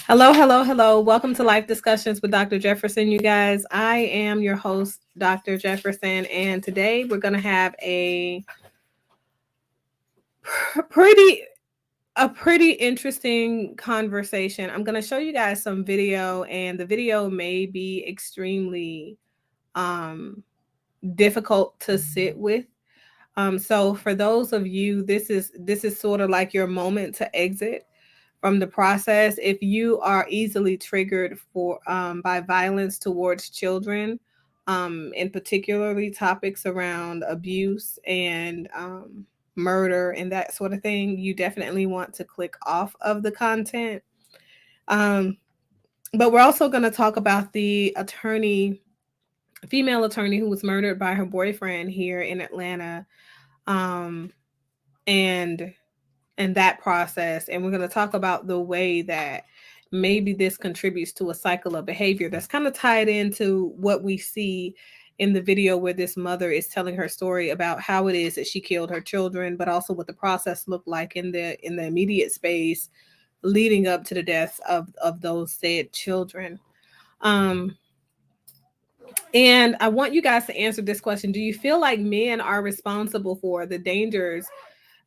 Hello, hello, hello. Welcome to Life Discussions with Dr. Jefferson, you guys. I am your host, Dr. Jefferson, and today we're going to have pretty pretty interesting conversation. I'm going to show you guys some video, and the video may be extremely um difficult to sit with. So for those of you, this is sort of like your moment to exit from the process. If you are easily triggered by violence towards children, and particularly topics around abuse and murder and that sort of thing, you definitely want to click off of the content. Um, but we're also going to talk about the female attorney who was murdered by her boyfriend here in Atlanta, um, and that process. And we're going to talk about the way that maybe this contributes to a cycle of behavior that's kind of tied into what we see in the video, where this mother is telling her story about how it is that she killed her children, but also what the process looked like in the immediate space leading up to the deaths of those said children. um and I want you guys to answer this question: do you feel like men are responsible for the dangers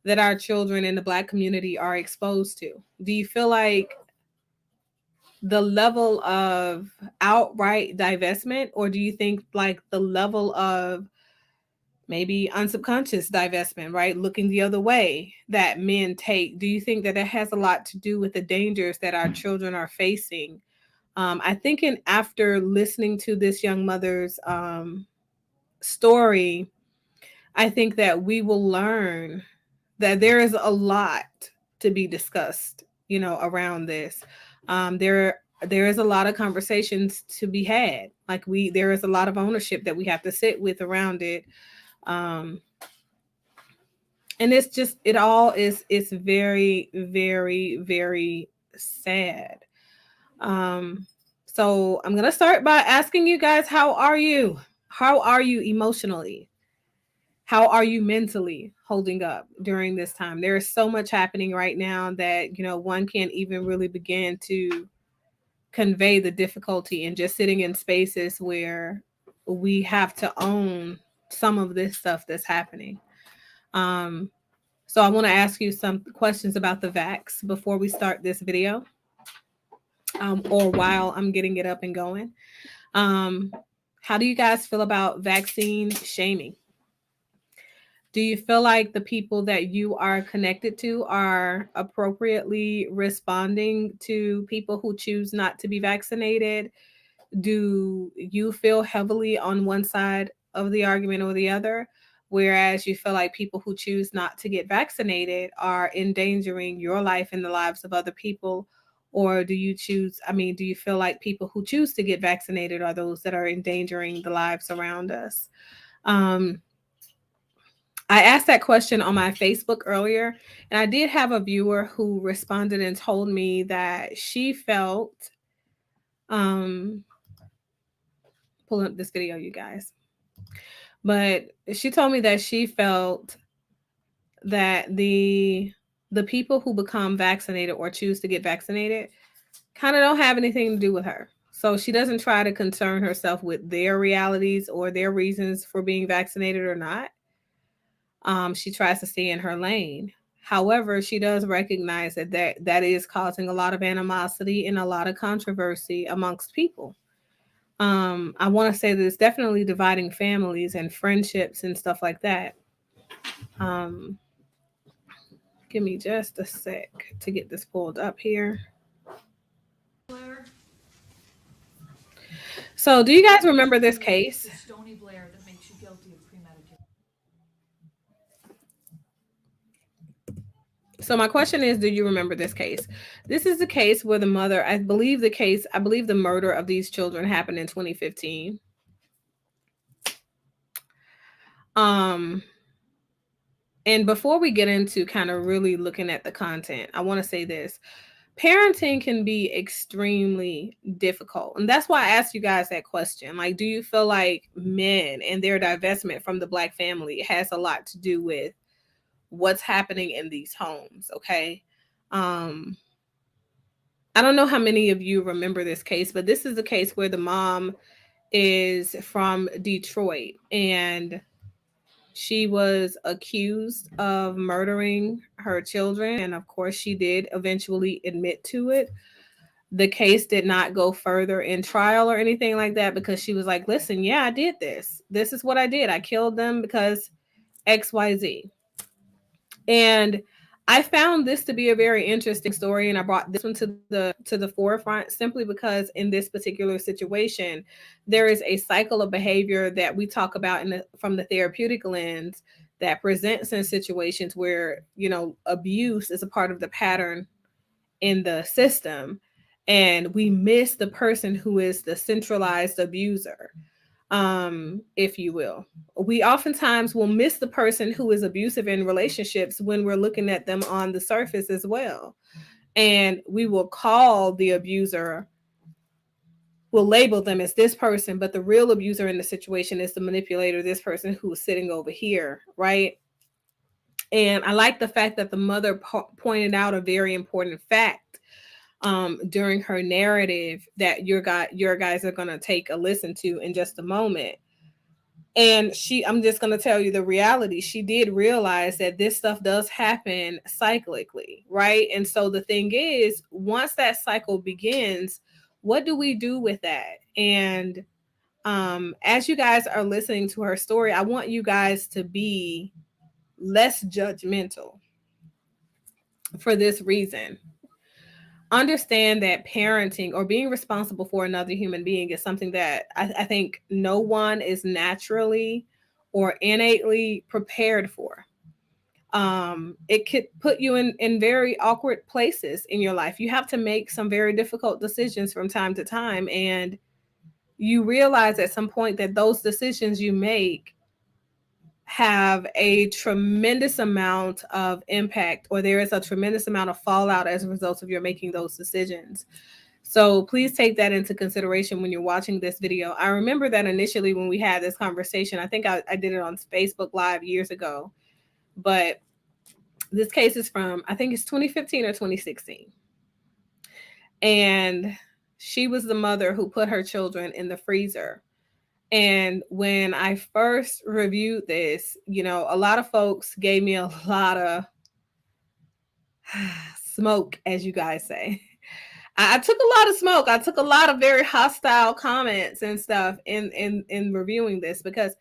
that our children in the Black community are exposed to? Do you feel like the level of outright divestment, or do you think like the level of maybe unsubconscious divestment, right? Looking the other way that men take? Do you think that it has a lot to do with the dangers that our children are facing? I think after listening to this young mother's story, I think that we will learn that there is a lot to be discussed, around this. There is a lot of conversations to be had. Like there is a lot of ownership that we have to sit with around it. Um, and it's very, very, very sad. So I'm gonna start by asking you guys, how are you? How are you emotionally? How are you mentally holding up during this time? There is so much happening right now that, one can't even really begin to convey the difficulty in just sitting in spaces where we have to own some of this stuff that's happening. Um, so I want to ask you some questions about the vax before we start this video, or while I'm getting it up and going. Um, how do you guys feel about vaccine shaming? Do you feel like the people that you are connected to are appropriately responding to people who choose not to be vaccinated? Do you feel heavily on one side of the argument or the other, whereas you feel like people who choose not to get vaccinated are endangering your life and the lives of other people? Or do you feel like people who choose to get vaccinated are those that are endangering the lives around us? Um, I asked that question on my Facebook earlier, and I did have a viewer who responded and told me that she felt, um, pulling up this video, you guys, but she told me that she felt that the people who become vaccinated or choose to get vaccinated kind of don't have anything to do with her. So she doesn't try to concern herself with their realities or their reasons for being vaccinated or not. She tries to stay in her lane. However, she does recognize that is causing a lot of animosity and a lot of controversy amongst people. I want to say that it's definitely dividing families and friendships and stuff like that. Um, Give me just a sec to get this pulled up here. So, do you guys remember this case? So my question is, do you remember this case? This is the case where the mother, I believe the murder of these children happened in 2015. Um, and before we get into kind of really looking at the content, I want to say this. Parenting can be extremely difficult. And that's why I asked you guys that question. Like, do you feel like men and their divestment from the Black family has a lot to do with what's happening in these homes? Okay. Um, I don't know how many of you remember this case, but this is a case where the mom is from Detroit, and she was accused of murdering her children. And of course, she did eventually admit to it. The case did not go further in trial or anything like that because she was like, listen, yeah, I did this. This is what I did. I killed them because XYZ. And I found this to be a very interesting story, and I brought this one to the forefront simply because in this particular situation, there is a cycle of behavior that we talk about from the therapeutic lens that presents in situations where abuse is a part of the pattern in the system, and we miss the person who is the centralized abuser, if you will. We oftentimes will miss the person who is abusive in relationships when we're looking at them on the surface as well. And we will call the abuser, we'll label them as this person, but the real abuser in the situation is the manipulator, this person who's sitting over here, right? And I like the fact that the mother pointed out a very important fact during her narrative that your guys are going to take a listen to in just a moment. And I'm just going to tell you the reality. She did realize that this stuff does happen cyclically, right? And so the thing is, once that cycle begins, what do we do with that? And as you guys are listening to her story, I want you guys to be less judgmental for this reason. Understand that parenting or being responsible for another human being is something that I think no one is naturally or innately prepared for. It could put you in very awkward places in your life. You have to make some very difficult decisions from time to time, and you realize at some point that those decisions you make have a tremendous amount of impact, or there is a tremendous amount of fallout as a result of your making those decisions. So please take that into consideration when you're watching this video. I remember that initially when we had this conversation, I think I did it on Facebook Live years ago, but this case is from, I think it's 2015 or 2016. And she was the mother who put her children in the freezer. And when I first reviewed this, a lot of folks gave me a lot of smoke, as you guys say. I took a lot of smoke. I took a lot of very hostile comments and stuff in reviewing this, because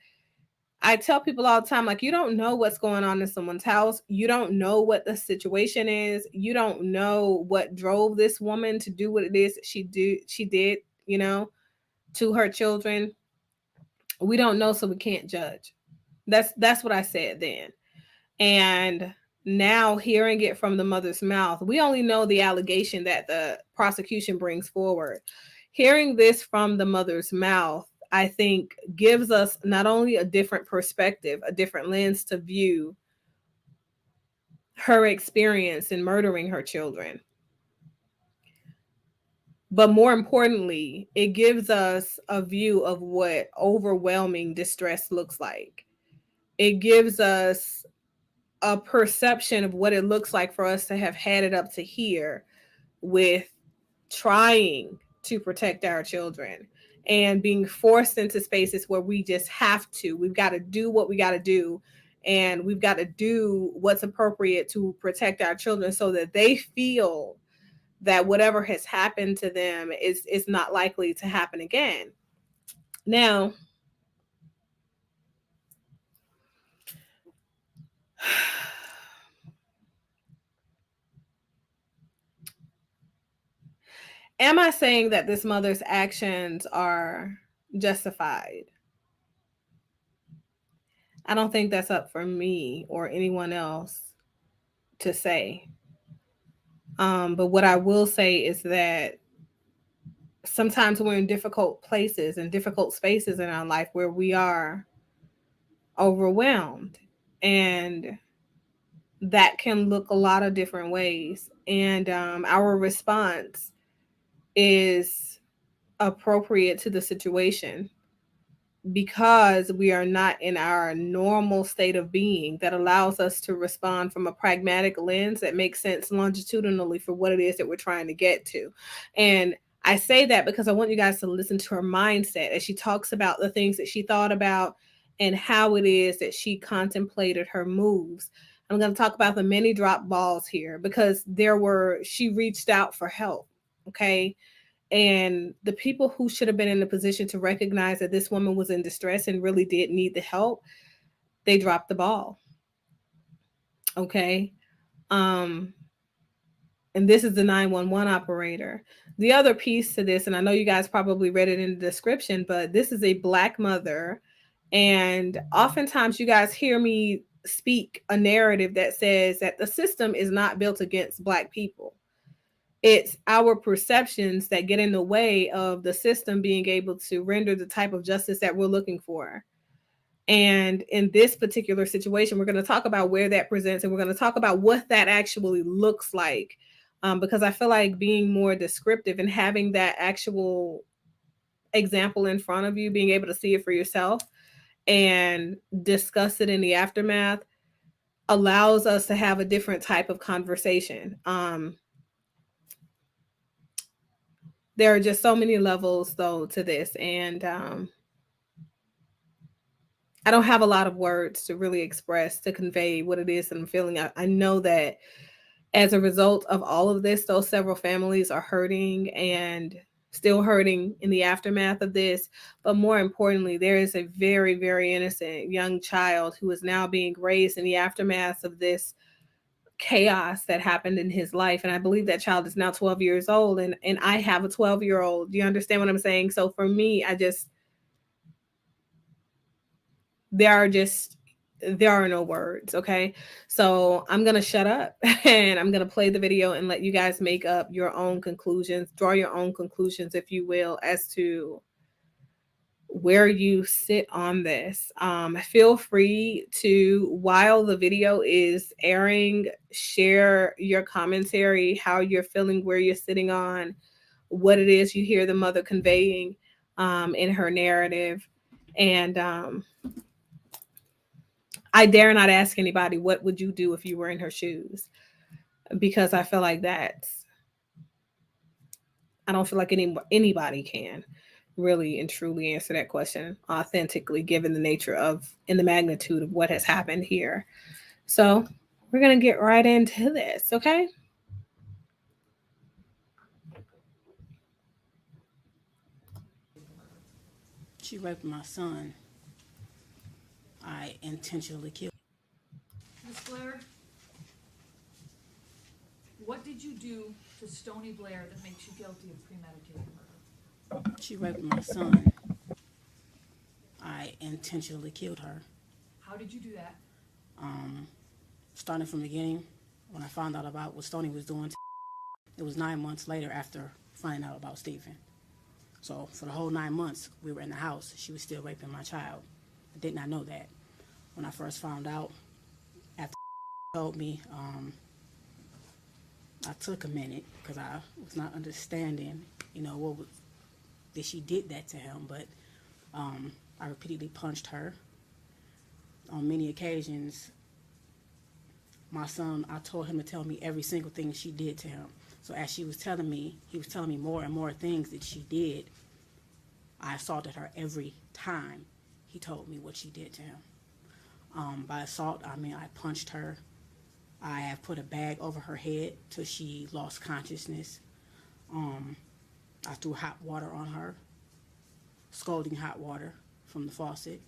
I tell people all the time, like, you don't know what's going on in someone's house. You don't know what the situation is. You don't know what drove this woman to do what it is she did, to her children. We don't know, so we can't judge. That's what I said then. And now hearing it from the mother's mouth, we only know the allegation that the prosecution brings forward. Hearing this from the mother's mouth, I think, gives us not only a different perspective, a different lens to view her experience in murdering her children, but more importantly, it gives us a view of what overwhelming distress looks like. It gives us a perception of what it looks like for us to have had it up to here with trying to protect our children and being forced into spaces where we just have to. We've got to do what we got to do, and we've got to do what's appropriate to protect our children so that they feel that whatever has happened to them is not likely to happen again. Now, am I saying that this mother's actions are justified? I don't think that's up for me or anyone else to say. But what I will say is that sometimes we're in difficult places and difficult spaces in our life where we are overwhelmed, and that can look a lot of different ways. And our response is appropriate to the situation. because we are not in our normal state of being that allows us to respond from a pragmatic lens that makes sense longitudinally for what it is that we're trying to get to. And I say that because I want you guys to listen to her mindset as she talks about the things that she thought about and how it is that she contemplated her moves. I'm going to talk about the many drop balls here because she reached out for help. Okay. And the people who should have been in the position to recognize that this woman was in distress and really did need the help, they dropped the ball. Okay. Um, and this is the 911 operator. The other piece to this, and I know you guys probably read it in the description, but this is a Black mother. And oftentimes you guys hear me speak a narrative that says that the system is not built against Black people. It's our perceptions that get in the way of the system being able to render the type of justice that we're looking for. And in this particular situation, we're going to talk about where that presents and we're going to talk about what that actually looks like. Because I feel like being more descriptive and having that actual example in front of you, being able to see it for yourself and discuss it in the aftermath allows us to have a different type of conversation. There are just so many levels though to this, and I don't have a lot of words to really express to convey what it is that I'm feeling. I know that as a result of all of this, those several families are hurting and still hurting in the aftermath of this. But more importantly, there is a very, very innocent young child who is now being raised in the aftermath of this chaos that happened in his life. And I believe that child is now 12 years old, and I have a 12-year-old. Do you understand what I'm saying? So for me, there are just there are no words. Okay, so I'm gonna shut up and I'm gonna play the video and let you guys make up your own conclusions, draw your own conclusions, if you will, as to where you sit on this. Feel free to, while the video is airing, share your commentary, how you're feeling, where you're sitting on, what it is you hear the mother conveying in her narrative. And I dare not ask anybody, what would you do if you were in her shoes? Because I feel like I don't feel like anybody can really and truly answer that question authentically, given the nature of and the magnitude of what has happened here. So we're going to get right into this, okay? She raped my son. I intentionally killed. Miss Blair, what did you do to Stony Blair that makes you guilty of premeditated murder? She raped my son. I intentionally killed her. How did you do that? Starting from the beginning, when I found out about what Stony was doing, it was 9 months later after finding out about Stephen. So for the whole 9 months we were in the house, she was still raping my child. I did not know that. When I first found out, after told me, I took a minute because I was not understanding, what was that she did that to him. But I repeatedly punched her. On many occasions, my son, I told him to tell me every single thing she did to him. So as he was telling me more and more things that she did. I assaulted her every time he told me what she did to him. By assault, I mean I punched her. I have put a bag over her head till she lost consciousness. I threw hot water on her, scalding hot water from the faucet.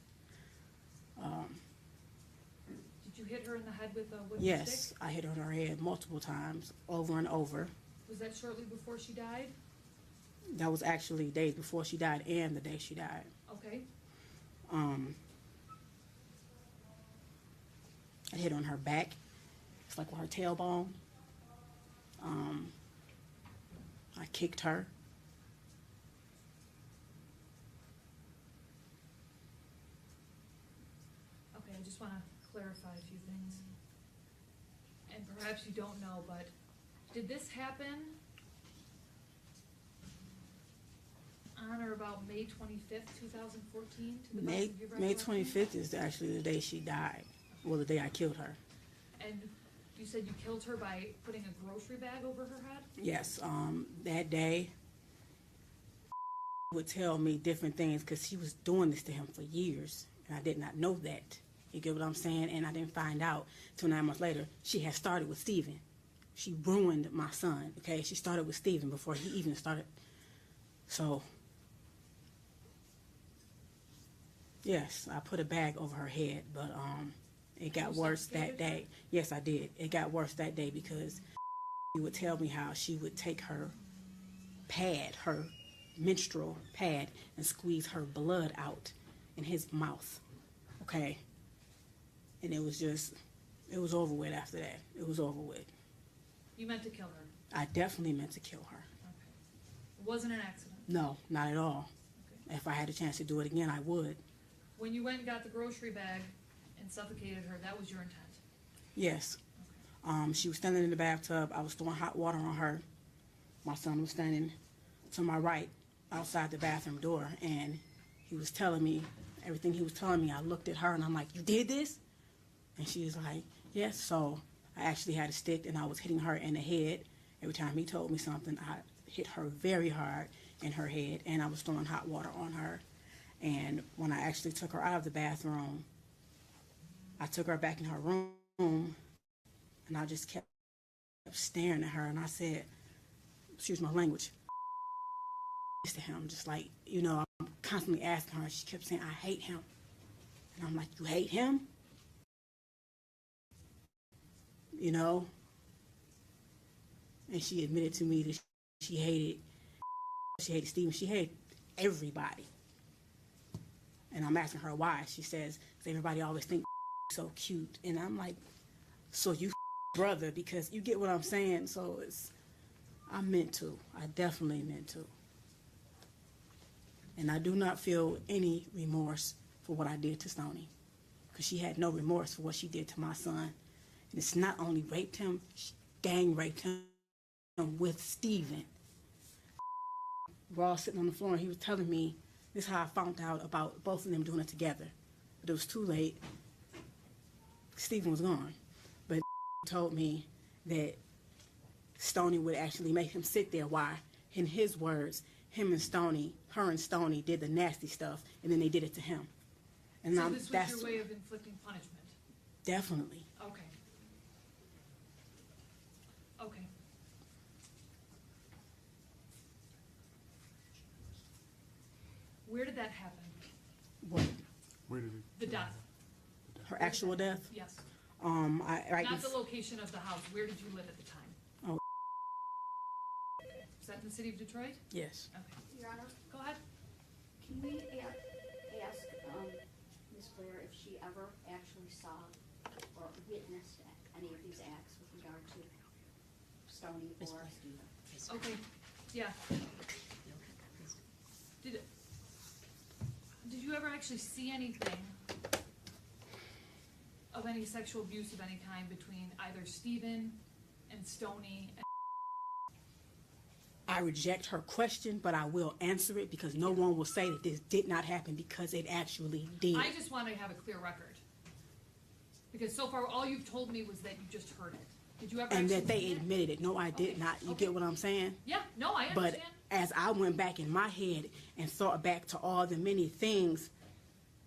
Did you hit her in the head with a wooden Yes, stick? I hit her on her head multiple times, over and over. Was that shortly before she died? That was actually days before she died and the day she died. Okay. I hit her on her back. It's like with her tailbone. I kicked her. Okay, I just want to clarify a few things. And perhaps you don't know, but did this happen on or about May 25th, 2014? To the best May of your May recollection? 25th is actually the day she died. Well, the day I killed her. And you said you killed her by putting a grocery bag over her head? Yes, that day would tell me different things because she was doing this to him for years, and I did not know that. You get what I'm saying? And I didn't find out till 9 months later. She had started with Steven. She ruined my son, okay? She started with Steven before he even started. So, yes, I put a bag over her head, but it got worse that day. Yes, I did. It got worse that day because she would tell me how she would take her pad, her menstrual pad, and squeeze her blood out in his mouth, okay? And it was over with after that. It was over with. You meant to kill her? I definitely meant to kill her. Okay. It wasn't an accident? No, not at all. Okay. If I had a chance to do it again, I would. When you went and got the grocery bag and suffocated her, that was your intent? Yes. Okay. She was standing in the bathtub. I was throwing hot water on her. My son was standing to my right outside the bathroom door, and he was telling me everything he was telling me. I looked at her, and I'm like, "You did this?" And she was like, "Yes." So I actually had a stick, and I was hitting her in the head. Every time he told me something, I hit her very hard in her head, and I was throwing hot water on her. And when I actually took her out of the bathroom, I took her back in her room, and I just kept staring at her, and I said, excuse my language, to him, just like, you know, I'm constantly asking her. She kept saying, "I hate him." And I'm like, "You hate him?" You know? And she admitted to me that she hated Steven. She hated everybody. And I'm asking her why. She says, "Everybody always think so cute." And I'm like, "So you brother," because you get what I'm saying. So I meant to. I definitely meant to. And I do not feel any remorse for what I did to Stoney, because she had no remorse for what she did to my son. And it's not only raped him, she gang raped him with Steven. We're all sitting on the floor, and he was telling me, this is how I found out about both of them doing it together. But it was too late. Steven was gone. But told me that Stoney would actually make him sit there while, in his words, her and Stoney did the nasty stuff, and then they did it to him. And so this was your way of inflicting punishment? Definitely. Okay. Okay. Where did that happen? What? Where did it? The death? Her actual death? Yes. Right Not the location of the house. Where did you live at the time? Oh. Is that in the city of Detroit? Yes. Okay. Your Honor, Go ahead. can we ask Ms. Blair if she ever actually saw or witnessed any of these acts with regard to Stoney or Steven? Okay. Yeah. Did you ever actually see anything of any sexual abuse of any kind between either Steven and Stoney? I reject her question, but I will answer it because no one will say that this did not happen, because it actually did. I just want to have a clear record. Because so far, all you've told me was that you just heard it. Did you ever And actually that they see it? admitted it. No, I did Okay, not. You okay. get what I'm saying? Yeah, no, I But understand. as I went back in my head and thought back to all the many things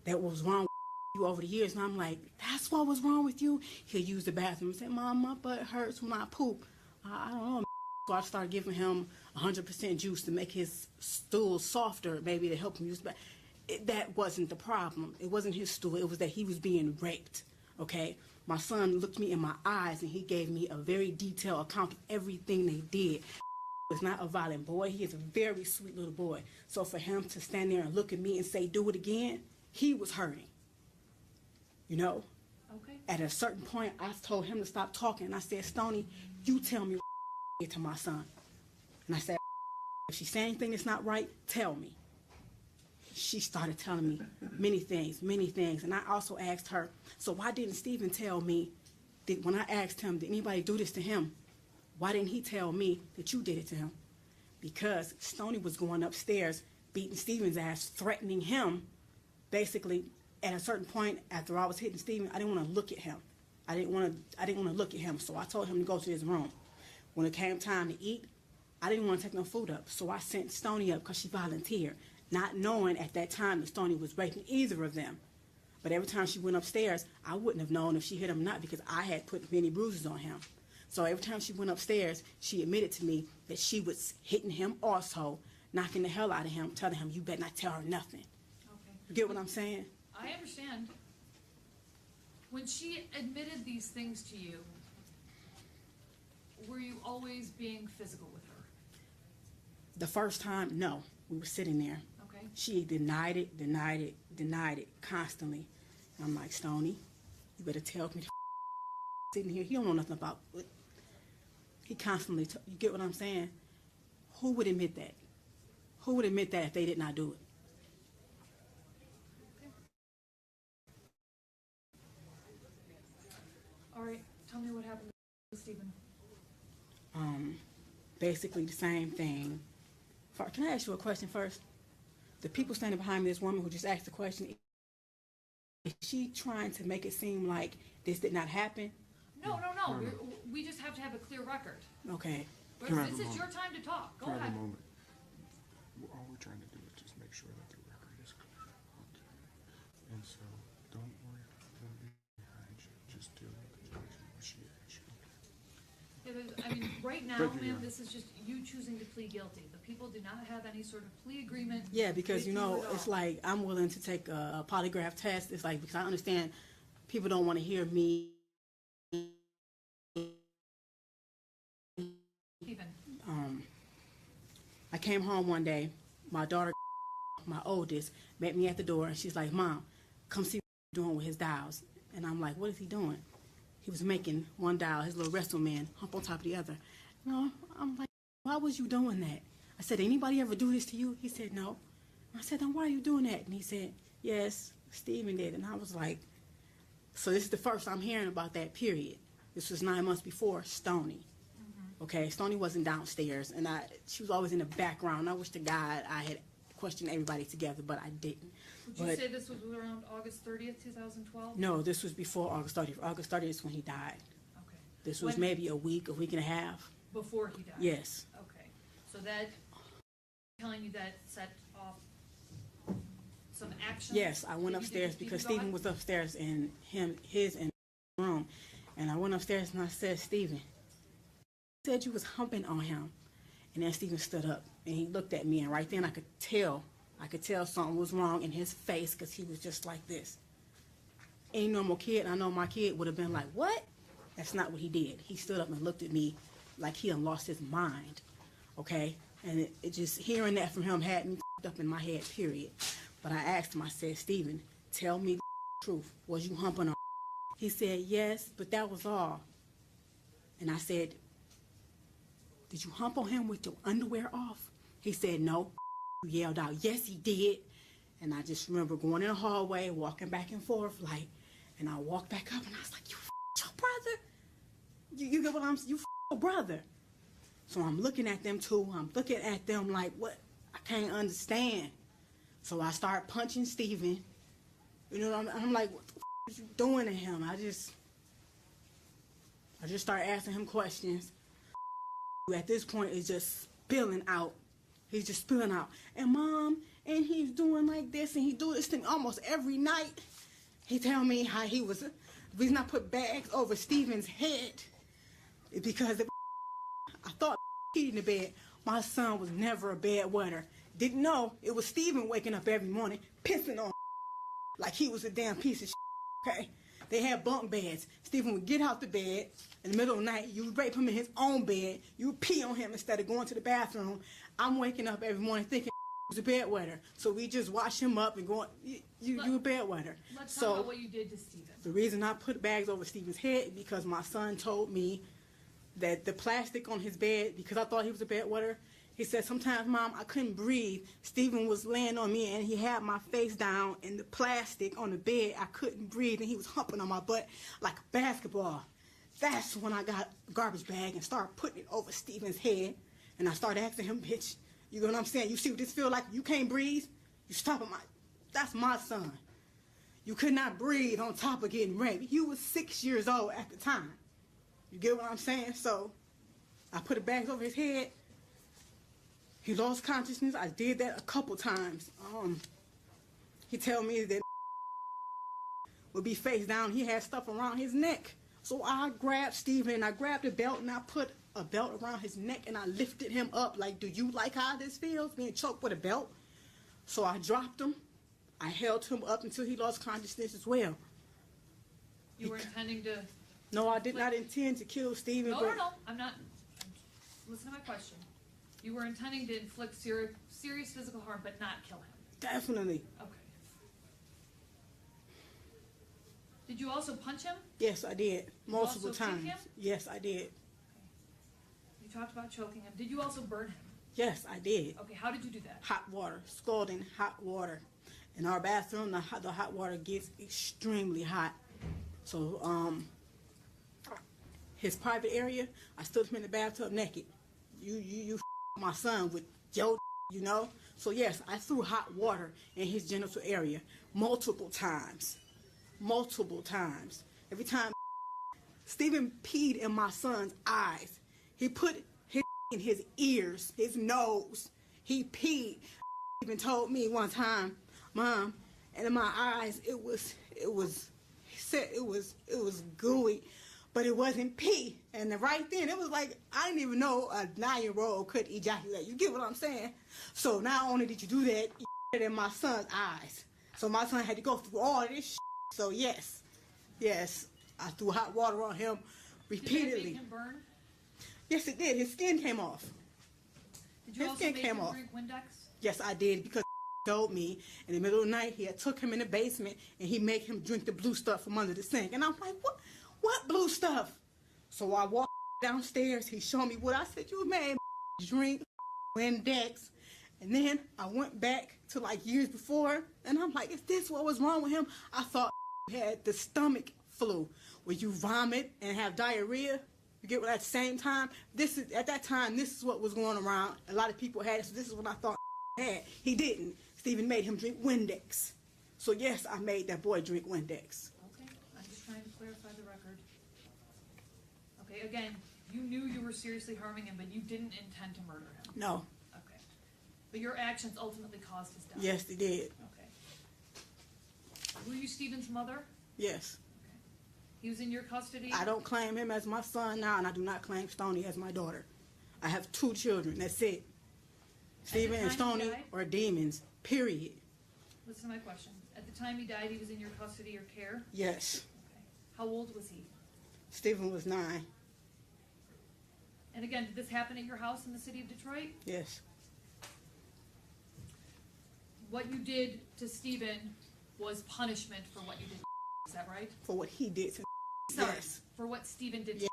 that was wrong with you over the years, and I'm like, that's what was wrong with you? He'll use the bathroom and say, "Mom, my butt hurts when I poop." I don't know. So I started giving him 100% juice to make his stool softer, maybe to help him use the bathroom. That wasn't the problem. It wasn't his stool. It was that he was being raped, okay? My son looked me in my eyes, and he gave me a very detailed account of everything they did. Is not a violent boy. He is a very sweet little boy. So for him to stand there and look at me and say, "Do it again," he was hurting. You know? Okay. At a certain point, I told him to stop talking. And I said, "Stoney, you tell me what did to my son." And I said, "If she said anything that's not right, tell me." She started telling me many things. And I also asked her, "So why didn't Steven tell me that when I asked him, did anybody do this to him? Why didn't he tell me that you did it to him?" Because Stoney was going upstairs beating Steven's ass, threatening him. Basically, at a certain point, after I was hitting Steven, I didn't want to look at him. I didn't want to look at him, so I told him to go to his room. When it came time to eat, I didn't want to take no food up, so I sent Stoney up because she volunteered, not knowing at that time that Stoney was raping either of them. But every time she went upstairs, I wouldn't have known if she hit him or not because I had put many bruises on him. So every time she went upstairs, she admitted to me that she was hitting him also, knocking the hell out of him, telling him, you better not tell her nothing. Okay. You get what I'm saying? I understand. When she admitted these things to you, were you always being physical with her? The first time, no. We were sitting there. Okay. She denied it constantly. And I'm like, Stoney, you better tell me sitting here. He don't know nothing about it. He constantly, you get what I'm saying? Who would admit that? Who would admit that if they did not do it? All right, tell me what happened with Stephen. Basically the same thing. Can I ask you a question first? The people standing behind me, this woman who just asked the question, is she trying to make it seem like this did not happen? No. We just have to have a clear record. Okay. This is your time to talk. Go ahead. A moment. All we're trying to do is just make sure that the record is clear. Okay. And so, don't worry about me behind you. Just deal with the situation where she is. Yeah, I mean, right now, ma'am, this is just you choosing to plead guilty. The people do not have any sort of plea agreement. Yeah, because, with you know, at all. it's like I'm willing to take a polygraph test. It's like, because I understand people don't want to hear me. Stephen. I came home one day. My daughter, my oldest, met me at the door, and she's like, Mom, come see what he's doing with his dials. And I'm like, what is he doing? He was making one dial, his little wrestle man, hump on top of the other. No, I'm like, why was you doing that? I said, anybody ever do this to you? He said, no. I said, then why are you doing that? And he said, yes, Stephen did. And I was like, so this is the first I'm hearing about that, period. This was 9 months before Stoney. Okay, Stoney wasn't downstairs, and she was always in the background. I wish to God I had questioned everybody together, but I didn't. Would you say this was around August 30th, 2012? No, this was before August 30th. August 30th is when he died. Okay. This was maybe a week and a half. Before he died? Yes. Okay. So that, telling you that set off some action? Yes, I went upstairs because Stephen was upstairs in his room. And I went upstairs and I said, Stephen, you said you was humping on him. And then Stephen stood up and he looked at me, and right then I could tell something was wrong in his face because he was just like this. Any normal kid, I know my kid would have been like, what? That's not what he did. He stood up and looked at me like he done lost his mind, okay? And it just, hearing that from him had me up in my head, period. But I asked him, I said, Stephen, tell me the truth. Was you humping on? He said, yes, but that was all. And I said, did you hump on him with your underwear off? He said, no. You yelled out, yes, he did. And I just remember going in the hallway, walking back and forth, like, and I walked back up and I was like, you your brother? You get what you your brother. So I'm looking at them too. I'm looking at them like, what? I can't understand. So I start punching Stephen. You know, I'm like, what the is you doing to him? I just start asking him questions. At this point, it's just spilling out. He's just spilling out. And Mom, and he's doing like this, and he do this thing almost every night. He tell me how he was, the reason I put bags over Stephen's head is because I thought he in the bed. My son was never a bedwetter. Didn't know it was Stephen waking up every morning, pissing on like he was a damn piece of okay? They had bunk beds. Stephen would get out the bed in the middle of the night. You would rape him in his own bed. You would pee on him instead of going to the bathroom. I'm waking up every morning thinking he was a bedwetter. So we just wash him up and go, you a bedwetter. Let's talk about what you did to Stephen. The reason I put bags over Stephen's head is because my son told me that the plastic on his bed, because I thought he was a bedwetter, he said, sometimes, Mom, I couldn't breathe. Stephen was laying on me, and he had my face down in the plastic on the bed. I couldn't breathe, and he was humping on my butt like a basketball. That's when I got a garbage bag and started putting it over Stephen's head. And I started asking him, bitch, You know what I'm saying? You see what this feel like? You can't breathe. You stop at that's my son. You could not breathe on top of getting raped. He was 6 years old at the time. You get what I'm saying? So I put a bag over his head. He lost consciousness. I did that a couple times. He told me that would be face down. He had stuff around his neck. So I grabbed Steven, I grabbed a belt, and I put a belt around his neck, and I lifted him up like, do you like how this feels, being choked with a belt? So I dropped him. I held him up until he lost consciousness as well. You were intending to... No, I did not intend to kill Steven. No, I'm not... Listen to my question. You were intending to inflict serious physical harm, but not kill him. Definitely. Okay. Did you also punch him? Yes, I did. Multiple also kick times. him? Yes, I did. You talked about choking him. Did you also burn him? Yes, I did. Okay, how did you do that? Hot water, scalding hot water. In our bathroom, the hot water gets extremely hot. So, his private area, I stood him in the bathtub naked. You my son with your, you know? So yes, I threw hot water in his genital area multiple times. Multiple times. Every time Steven peed in my son's eyes. He put his in his ears, his nose. He peed. Even told me one time, Mom, and in my eyes it was gooey, but it wasn't pee. And then right then it was like I didn't even know a 9-year-old could ejaculate. You get what I'm saying? So not only did you do that, you did it in my son's eyes. So my son had to go through all of this shit. So yes, I threw hot water on him repeatedly. Did that make him burn? Yes, it did. His skin came off. Did you His also skin make came him off. drink Windex? Yes, I did, because told me in the middle of the night he had took him in the basement and he made him drink the blue stuff from under the sink. And I'm like, what blue stuff? So I walked downstairs. He showed me what I said. You made drink Windex. And then I went back to like years before, and I'm like, is this what was wrong with him? I thought he had the stomach flu, where you vomit and have diarrhea. You get what? At the same time, at that time, this is what was going around. A lot of people had it, so this is what I thought had. He didn't. Steven made him drink Windex. So yes, I made that boy drink Windex. Okay, I'm just trying to clarify the record. Okay, again, you knew you were seriously harming him, but you didn't intend to murder him. No. Okay. But your actions ultimately caused his death. Yes, they did. Okay. Were you Steven's mother? Yes. Okay. He was in your custody? I don't claim him as my son now, and I do not claim Stoney as my daughter. I have 2 children. That's it. Steven and time he Stoney died? are demons. Period. Listen to my question. At the time he died, he was in your custody or care? Yes. Okay. How old was he? Steven was 9. And again, did this happen at your house in the city of Detroit? Yes. What you did to Steven was punishment for what you did to is that right? For what he did to Sorry, Yes. for what Steven did to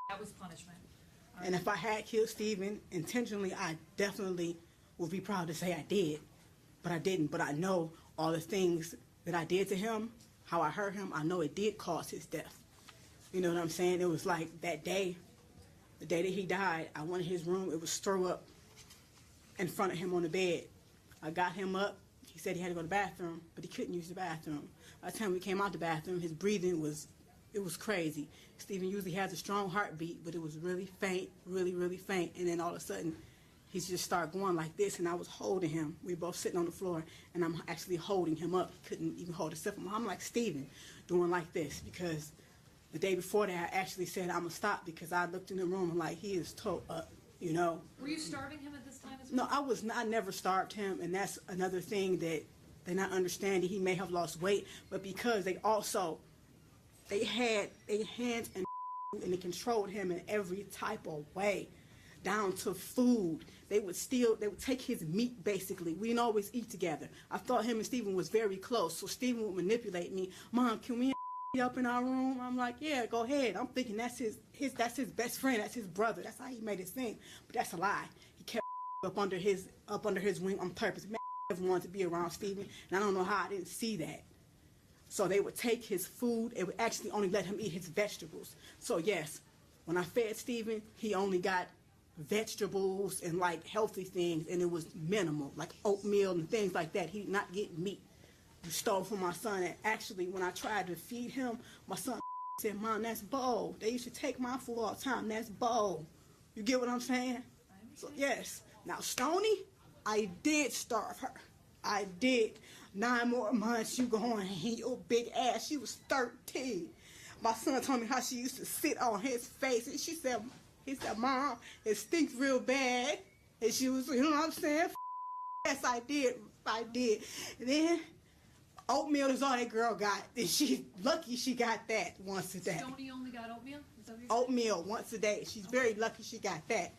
that was punishment. All And right. if I had killed Steven intentionally, I definitely would be proud to say I did. But I didn't. But I know all the things that I did to him, how I hurt him, I know it did cause his death. You know what I'm saying? It was like that day, the day that he died, I went in his room, it was throw up in front of him on the bed. I got him up. He said he had to go to the bathroom, but he couldn't use the bathroom. By the time we came out the bathroom, his breathing was crazy. Steven usually has a strong heartbeat, but it was really faint, really, really faint. And then all of a sudden, he just started going like this, and I was holding him. We were both sitting on the floor, and I'm actually holding him up. He couldn't even hold himself. I'm like Steven, doing like this, because the day before that, I actually said I'm going to stop, because I looked in the room and like, he is toe up, you know. Were you starving him at this time as well? No, I was not. I never starved him, and that's another thing that they're not understanding. He may have lost weight, but because they had their hands and they controlled him in every type of way, down to food. They would take his meat, basically. We didn't always eat together. I thought him and Steven was very close, so Steven would manipulate me. Mom, can we eat up in our room? I'm like, yeah, go ahead. I'm thinking that's his best friend, that's his brother. That's how he made it seem, but that's a lie. He kept up under his wing on purpose. Man, I never wanted to be around Steven, and I don't know how I didn't see that. So they would take his food. It would actually only let him eat his vegetables. So yes, when I fed Steven, he only got vegetables and like healthy things, and it was minimal, like oatmeal and things like that. He did not get meat. You stole from my son, and actually when I tried to feed him, my son said, "Mom, that's bold. They used to take my food all the time. That's bold." You get what I'm saying? So yes. Now Stony, I did starve her. I did. 9 more months you going in your big ass. She was 13. My son told me how she used to sit on his face, and he said, "Mom, it stinks real bad." And she was, you know what I'm saying? Yes, I did. And then oatmeal is all that girl got. And she's lucky she got that once a day. Stoney only got oatmeal? Is that what you're saying? Oatmeal once a day. She's very lucky she got that.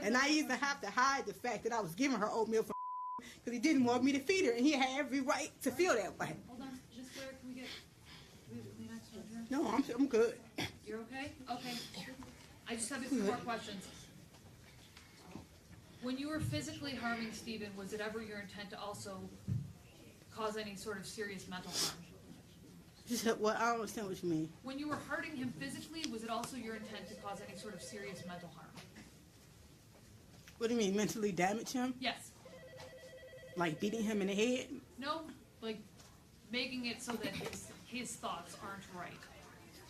And I even have to hide the fact that I was giving her oatmeal for because he didn't want me to feed her, and he had every right to feel that way. Hold on, Miss Blair, can we get Kleenex over here? No, I'm good. You're okay? Okay. I just have a few more questions. When you were physically harming Stephen, was it ever your intent to also cause any sort of serious mental harm? She said, "Well, I don't understand what you mean." When you were hurting him physically, was it also your intent to cause any sort of serious mental harm? What do you mean, mentally damage him? Yes. Like beating him in the head? No? Like making it so that his thoughts aren't right.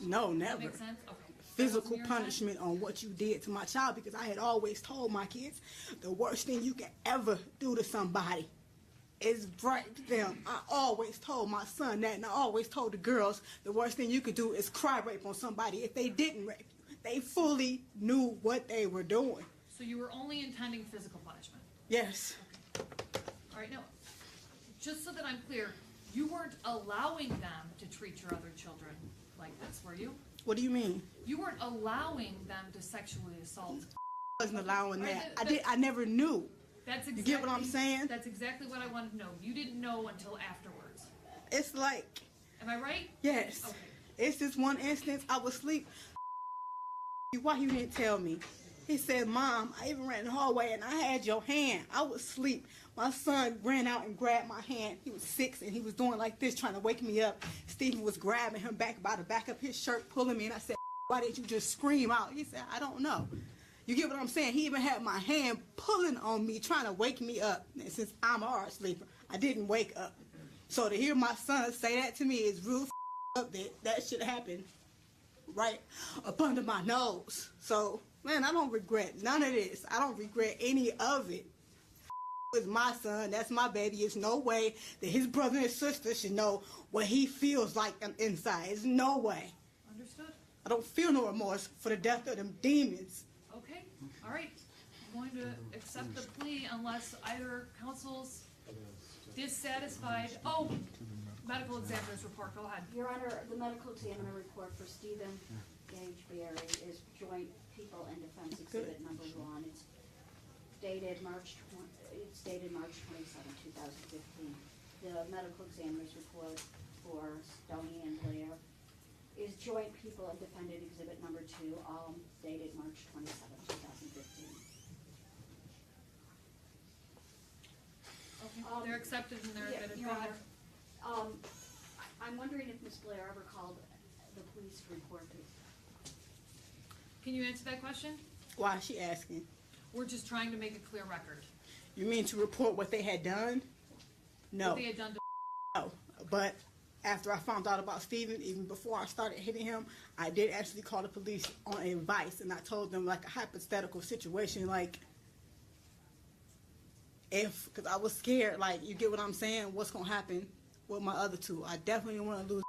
No, Does that never. make sense? Okay. Physical punishment on what you did to my child, because I had always told my kids the worst thing you can ever do to somebody is rape them. I always told my son that, and I always told the girls the worst thing you could do is cry rape on somebody if they didn't rape you. They fully knew what they were doing. So you were only intending physical punishment? Yes. All right, now, just so that I'm clear, you weren't allowing them to treat your other children like this, were you? What do you mean? You weren't allowing them to sexually assault. I wasn't allowing Right, that. I never knew. That's exactly, You get what I'm saying? That's exactly what I wanted to know. You didn't know until afterwards. It's like, Am I right? yes. Okay. It's this one instance, I was asleep. Why you didn't tell me? He said, "Mom, I even ran in the hallway and I had your hand." I was asleep. My son ran out and grabbed my hand. He was 6 and he was doing like this, trying to wake me up. Stephen was grabbing him back by the back of his shirt, pulling me, and I said, "Why didn't you just scream out?" He said, "I don't know." You get what I'm saying? He even had my hand pulling on me, trying to wake me up. And since I'm a hard sleeper, I didn't wake up. So to hear my son say that to me is real up that should happen right up under my nose. So, man, I don't regret none of this. I don't regret any of it. It's my son. That's my baby. There's no way that his brother and sister should know what he feels like inside. There's no way. Understood? I don't feel no remorse for the death of them demons. Okay. All right. I'm going to accept the plea unless either counsel's dissatisfied. Oh, medical examiner's report. Go ahead. Your Honor, the medical examiner report for Stephen Gage Berry is Joint People and Defense Exhibit number 1. It's dated March 27, 2015. The medical examiner's report for Stoney and Blair is Joint People and Defendant Exhibit number 2, all dated March 27, 2015. Okay. They're accepted and they're admitted. Your Go ahead. Honor, I'm wondering if Ms. Blair ever called the police to report this. Can you answer that question? Why is she asking? We're just trying to make a clear record. You mean to report what they had done? No. What they had done to No. But after I found out about Stephen, even before I started hitting him, I did actually call the police on advice, and I told them like a hypothetical situation, like if, because I was scared, like, you get what I'm saying, what's going to happen with my other two. I definitely didn't want to lose.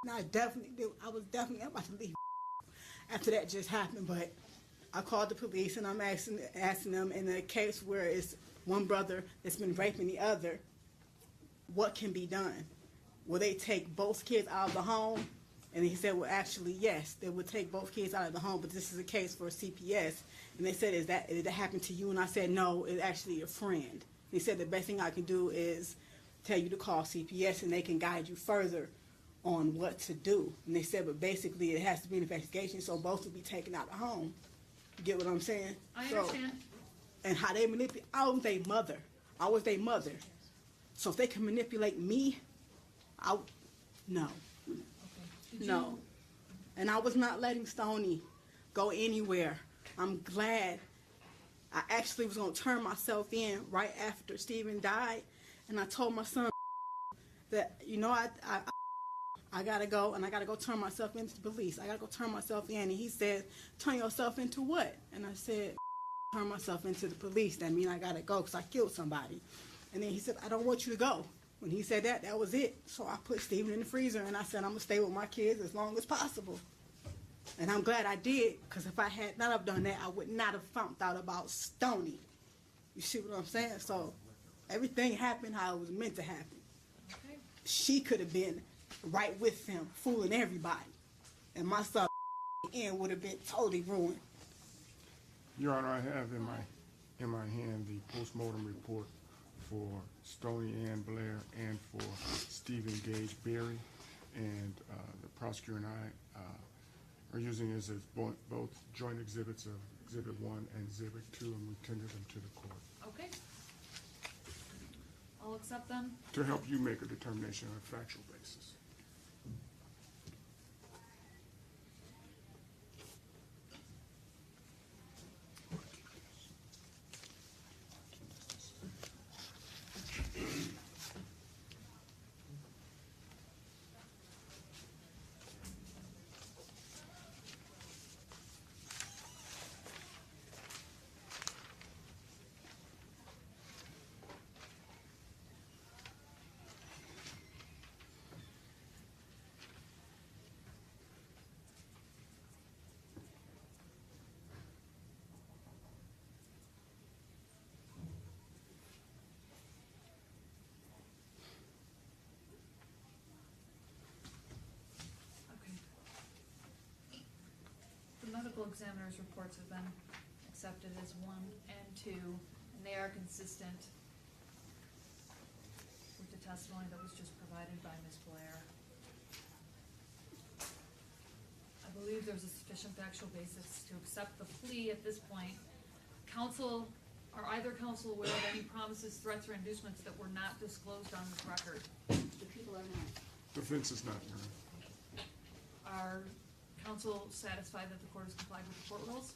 And I definitely did. I was definitely about to leave after that just happened, but I called the police and I'm asking them in a case where it's one brother that's been raping the other, what can be done? Will they take both kids out of the home? And he said, well, actually, yes, they would take both kids out of the home, but this is a case for CPS. And they said, did that happen to you? And I said, no, it's actually a friend. He said, the best thing I can do is tell you to call CPS and they can guide you further on what to do. And they said, but basically it has to be an investigation, so both will be taken out of the home. You get what I'm saying? I understand. And how they manipulate, I was their mother. I was their mother. So if they can manipulate me, no. Okay. No. And I was not letting Stoney go anywhere. I'm glad I actually was gonna turn myself in right after Stephen died, and I told my son that I gotta go, and I gotta go turn myself into the police. I gotta go turn myself in, and he said, "Turn yourself into what?" And I said, "Turn myself into the police. That means I gotta go because I killed somebody." And then he said, "I don't want you to go." When he said that, that was it. So I put Stephen in the freezer, and I said, "I'm gonna stay with my kids as long as possible." And I'm glad I did, because if I had not have done that, I would not have found out about Stony. You see what I'm saying? So everything happened how it was meant to happen. Okay. She could have been right with him, fooling everybody. And my son end would have been totally ruined. Your Honor, I have in my hand the postmortem report for Stoney Ann Blair and for Stephen Gage Berry, and the prosecutor and I are using this as both joint exhibits of Exhibit 1 and Exhibit 2, and we tender them to the court Okay. I'll accept them. to help you make a determination on a factual basis. Okay. The medical examiner's reports have been accepted as 1 and 2, and they are consistent with the testimony that was just provided by Ms. Blair. I believe there's a sufficient factual basis to accept the plea at this point. Counsel, are either counsel aware of any promises, threats, or inducements that were not disclosed on this record? The people are not. Defense is not, Your Honor. Are counsel satisfied that the court has complied with the court rules?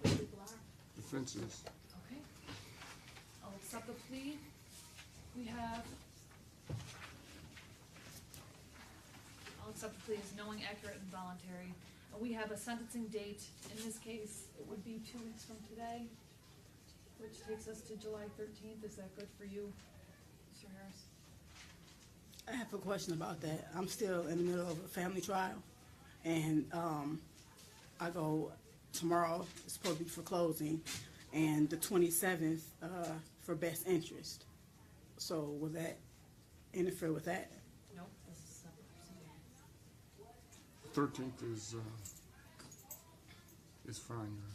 The people are. Defense is. Okay. I'll accept the plea. We have, I'll accept the plea as knowing, accurate, and voluntary. And we have a sentencing date. In this case, it would be 2 weeks from today, which takes us to July 13th. Is that good for you, Mr. Harris? I have a question about that. I'm still in the middle of a family trial, and I go tomorrow. It's supposed to be for closing, and the 27th for best interest. So will that interfere with that? Nope, this is separate proceeding. 13th is fine, Your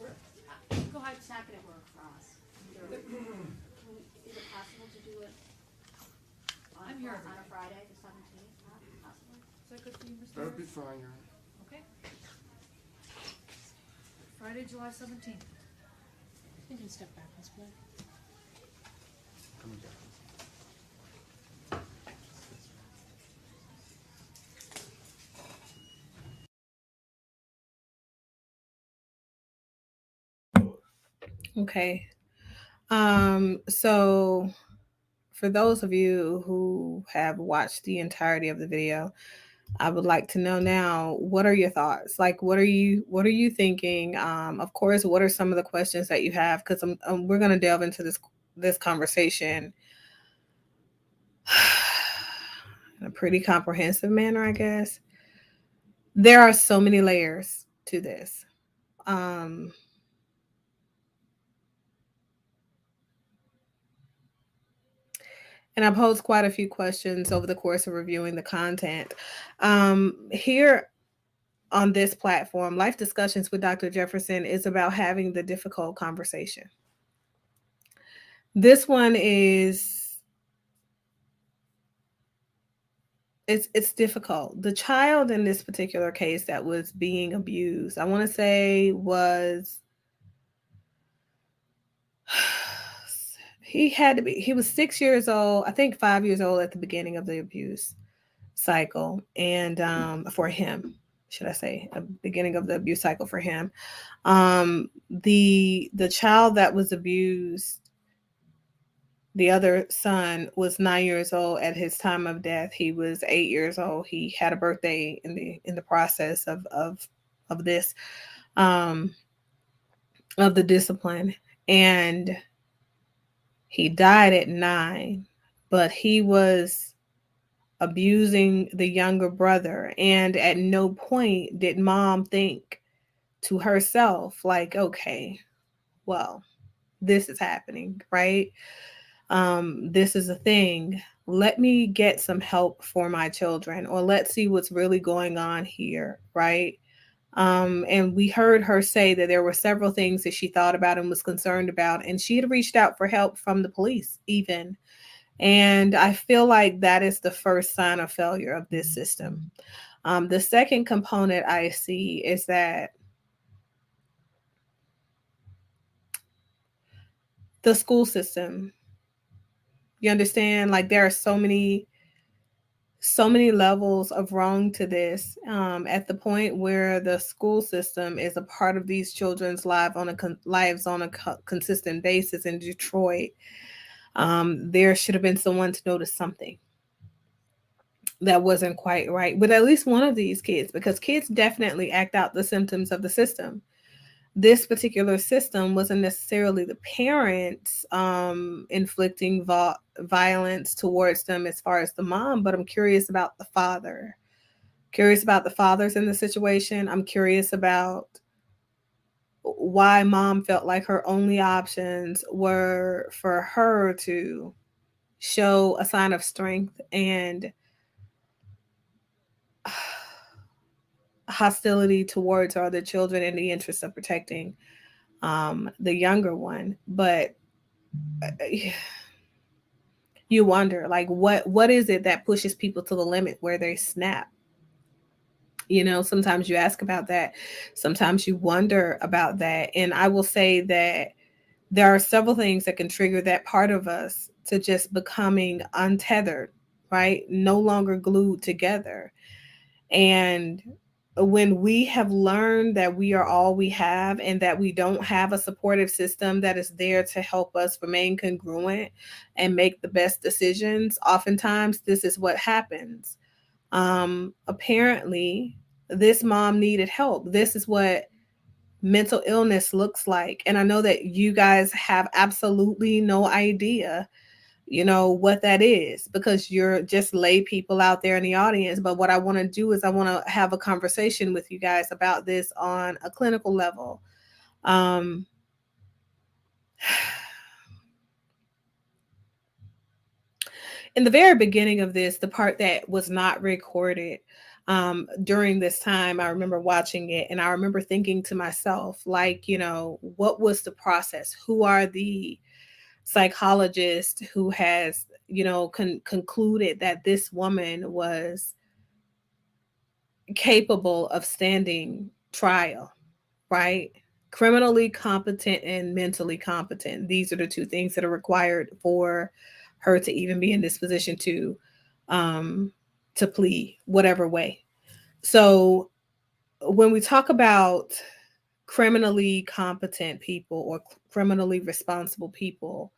Honor. Go ahead. It's not gonna work for us. Is it possible to do it I'm here every on a day. Friday, the 17th, possibly? Is that good for you, Mr. That would be Harris? fine, Your Honor. Okay. Friday, July 17th. You can step back, Ms. Blair. Coming back. Okay. So for those of you who have watched the entirety of the video, I would like to know now, what are your thoughts? Like, what are you thinking? Of course, what are some of the questions that you have? Because we're going to delve into this conversation in a pretty comprehensive manner, I guess. There are so many layers to this. And I posed quite a few questions over the course of reviewing the content. Here on this platform, Life Discussions with Dr. Jefferson is about having the difficult conversation. This one is, it's difficult. The child in this particular case that was being abused, I want to say was he was 6 years old, I think 5 years old at the beginning of the abuse cycle, and for him, should I say, a beginning of the abuse cycle for him. The child that was abused, the other son, was 9 years old at his time of death. He was 8 years old. He had a birthday in the process of this, um, of the discipline, and he died at 9. But he was abusing the younger brother, and at no point did mom think to herself, like, okay, well, this is happening, right? This is a thing. Let me get some help for my children, or let's see what's really going on here, right? And we heard her say that there were several things that she thought about and was concerned about, and she had reached out for help from the police, even. And I feel like that is the first sign of failure of this system. The second component I see is that the school system, you understand, like there are so many levels of wrong to this, at the point where the school system is a part of these children's lives on a consistent basis in Detroit. There should have been someone to notice something that wasn't quite right with at least one of these kids, because kids definitely act out the symptoms of the system. This particular system wasn't necessarily the parents inflicting violence towards them as far as the mom, but I'm curious about the father. Curious about the fathers in the situation. I'm curious about why mom felt like her only options were for her to show a sign of strength and hostility towards her other children in the interest of protecting the younger one. But you wonder, like, what is it that pushes people to the limit where they snap? You know, sometimes you ask about that. Sometimes you wonder about that. And I will say that there are several things that can trigger that part of us to just becoming untethered, right? No longer glued together. And when we have learned that we are all we have and that we don't have a supportive system that is there to help us remain congruent and make the best decisions, oftentimes this is what happens. Apparently, this mom needed help. This is what mental illness looks like. And I know that you guys have absolutely no idea, you know, what that is, because you're just lay people out there in the audience. But what I want to do is I want to have a conversation with you guys about this on a clinical level. Um, in the very beginning of this, the part that was not recorded, during this time, I remember watching it and I remember thinking to myself, like, you know, what was the process? Who are the psychologists who has, you know, concluded that this woman was capable of standing trial, right? Criminally competent and mentally competent. These are the two things that are required for her to even be in this position um to plead whatever way. So when we talk about criminally competent people or criminally responsible people,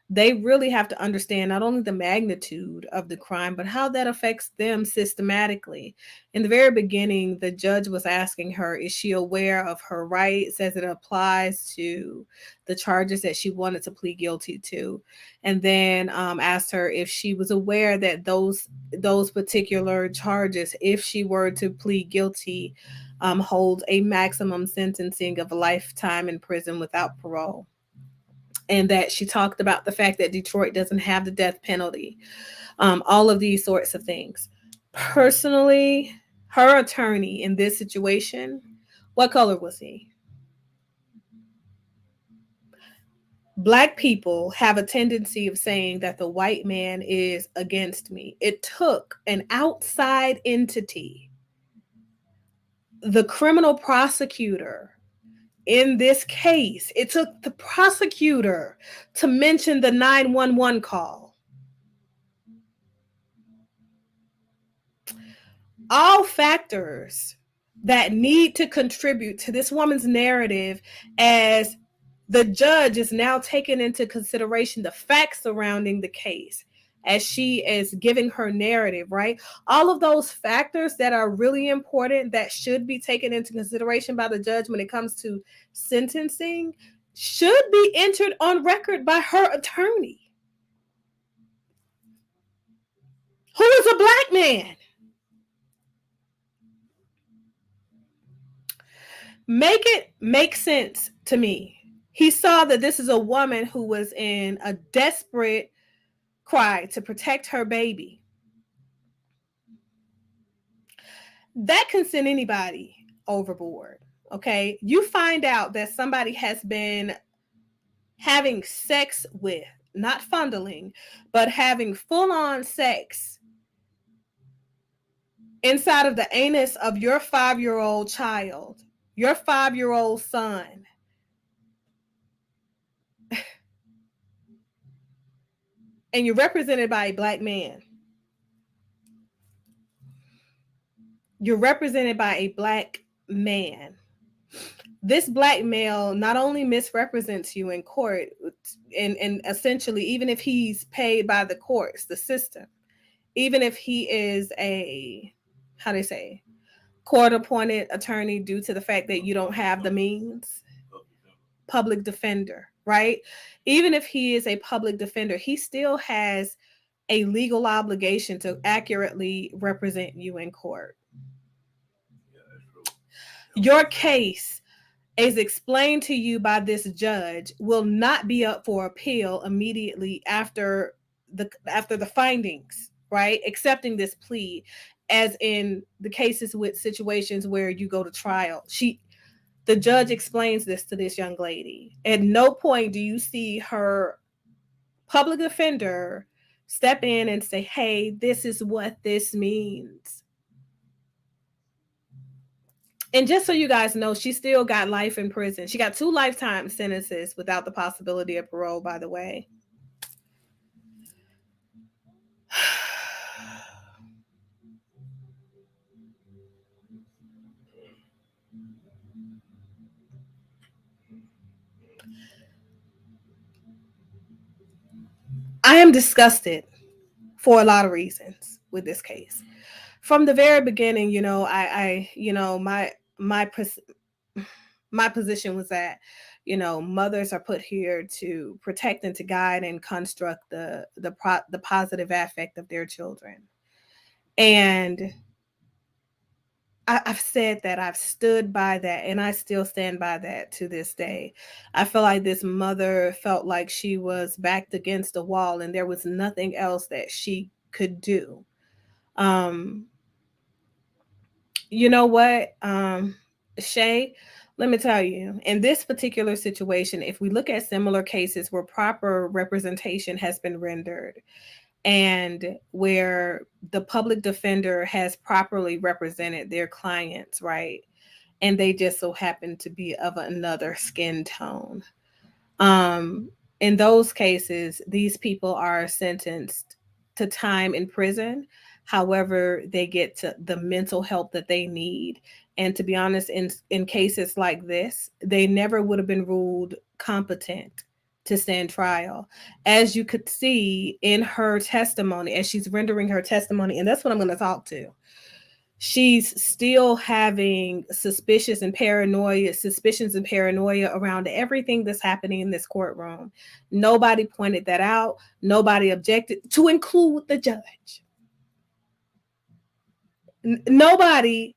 they really have to understand not only the magnitude of the crime, but how that affects them systematically. In the very beginning, the judge was asking her, is she aware of her rights as it applies to the charges that she wanted to plead guilty to? And then asked her if she was aware that those particular charges, if she were to plead guilty, hold a maximum sentencing of a lifetime in prison without parole, and that she talked about the fact that Detroit doesn't have the death penalty, all of these sorts of things. Personally, her attorney in this situation, what color was he? Black people have a tendency of saying that the white man is against me. It took an outside entity, the criminal prosecutor in this case, it took the prosecutor to mention the 911 call. All factors that need to contribute to this woman's narrative, as the judge is now taking into consideration the facts surrounding the case as she is giving her narrative, right? All of those factors that are really important that should be taken into consideration by the judge when it comes to sentencing should be entered on record by her attorney, who is a black man. Make it make sense to me. He saw that this is a woman who was in a desperate cry to protect her baby. That can send anybody overboard. Okay. You find out that somebody has been having sex with, not fondling, but having full on sex inside of the anus of your 5-year-old child, your 5-year-old son. And you're represented by a black man. You're represented by a black man. This black male not only misrepresents you in court, and essentially, even if he's paid by the courts, the system, even if he is a, how do they say, court-appointed attorney due to the fact that you don't have the means, public defender, right? Even if he is a public defender, he still has a legal obligation to accurately represent you in court. Your case, as explained to you by this judge, will not be up for appeal immediately after the findings, right? Accepting this plea, as in the cases with situations where you go to trial. The judge explains this to this young lady. At no point do you see her public defender step in and say, hey, this is what this means. And just so you guys know, she still got life in prison. She got 2 lifetime sentences without the possibility of parole, by the way. I am disgusted for a lot of reasons with this case. From the very beginning, my position was that, mothers are put here to protect and to guide and construct the positive affect of their children. And I've said that, I've stood by that, and I still stand by that to this day. I feel like this mother felt like she was backed against a wall and there was nothing else that she could do. You know what, Shay, let me tell you, in this particular situation, if we look at similar cases where proper representation has been rendered and where the public defender has properly represented their clients, right, and they just so happen to be of another skin tone, in those cases, these people are sentenced to time in prison. However, they get to the mental help that they need. And to be honest, in cases like this, they never would have been ruled competent to stand trial. As you could see in her testimony, as she's rendering her testimony, and that's what I'm going to talk to. She's still having suspicions and paranoia around everything that's happening in this courtroom. Nobody pointed that out. Nobody objected, to include the judge. Nobody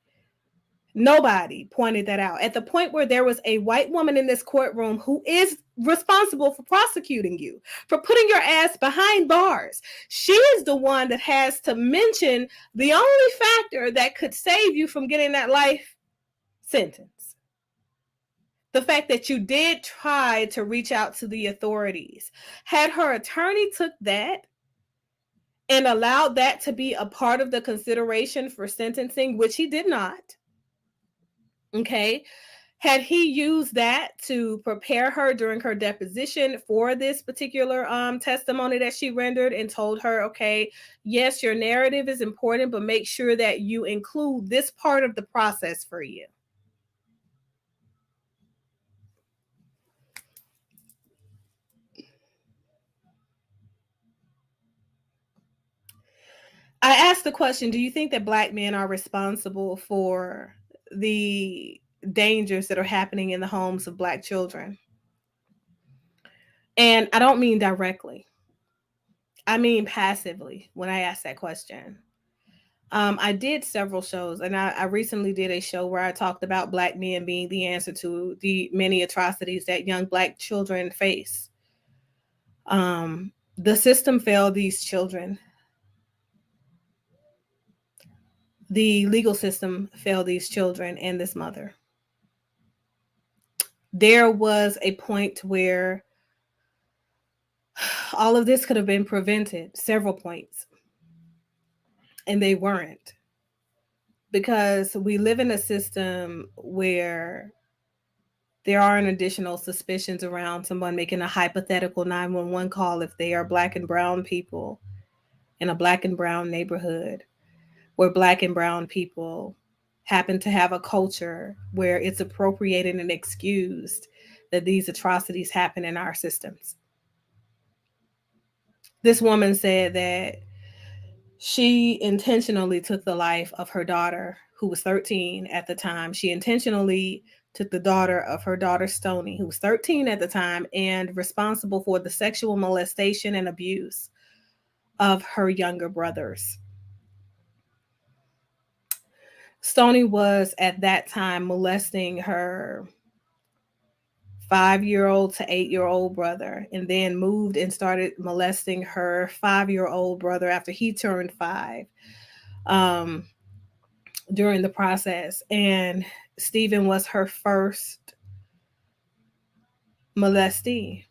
pointed that out. At the point where there was a white woman in this courtroom who is responsible for prosecuting you, for putting your ass behind bars, she is the one that has to mention the only factor that could save you from getting that life sentence. The fact that you did try to reach out to the authorities. Had her attorney took that and allowed that to be a part of the consideration for sentencing, which he did not, okay, Had he used that to prepare her during her deposition for this particular testimony that she rendered and told her, okay, yes, your narrative is important, but make sure that you include this part of the process for you. I asked the question, do you think that Black men are responsible for the dangers that are happening in the homes of Black children? And I don't mean directly. I mean passively when I ask that question. I did several shows, and I recently did a show where I talked about Black men being the answer to the many atrocities that young Black children face. The system failed these children. The legal system failed these children and this mother. There was a point where all of this could have been prevented, several points, and they weren't. Because we live in a system where there are an additional suspicions around someone making a hypothetical 911 call if they are Black and brown people in a Black and brown neighborhood where Black and brown people happen to have a culture where it's appropriated and excused that these atrocities happen in our systems. This woman said that she intentionally took the life of her daughter, who was 13 at the time. She intentionally took the daughter of her daughter, Stoney, who was 13 at the time, and responsible for the sexual molestation and abuse of her younger brothers. Stoney was at that time molesting her 5-year-old to 8-year-old brother, and then moved and started molesting her 5-year-old brother after he turned 5. During the process, and Stephen was her first molestee.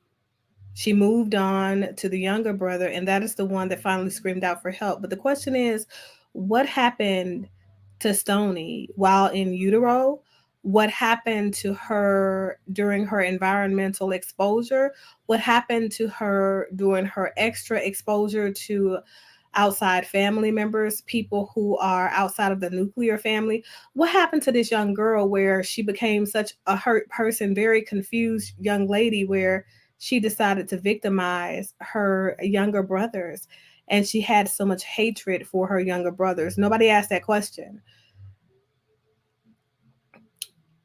She moved on to the younger brother, and that is the one that finally screamed out for help. But the question is, what happened to Stoney while in utero? What happened to her during her environmental exposure? What happened to her during her extra exposure to outside family members, people who are outside of the nuclear family? What happened to this young girl where she became such a hurt person, very confused young lady, where she decided to victimize her younger brothers, and she had so much hatred for her younger brothers? Nobody asked that question.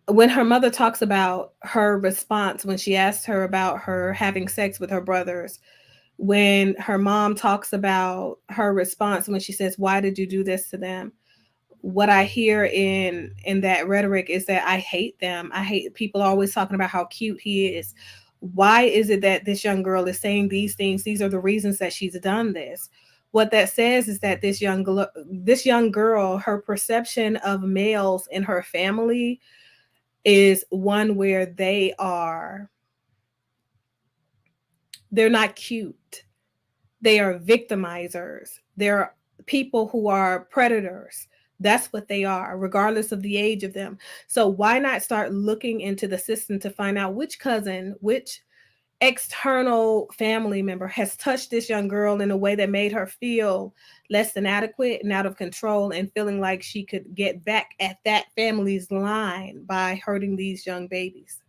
When her mother talks about her response when she asked her about her having sex with her brothers, when her mom talks about her response when she says, "Why did you do this to them?" What I hear in that rhetoric is that I hate them. I hate people always talking about how cute he is. Why is it that this young girl is saying these things? These are the reasons that she's done this. What that says is that this young girl, her perception of males in her family is one where they're not cute. They are victimizers. They're people who are predators. That's what they are, regardless of the age of them. So why not start looking into the system to find out which cousin, which external family member has touched this young girl in a way that made her feel less than adequate and out of control, and feeling like she could get back at that family's line by hurting these young babies.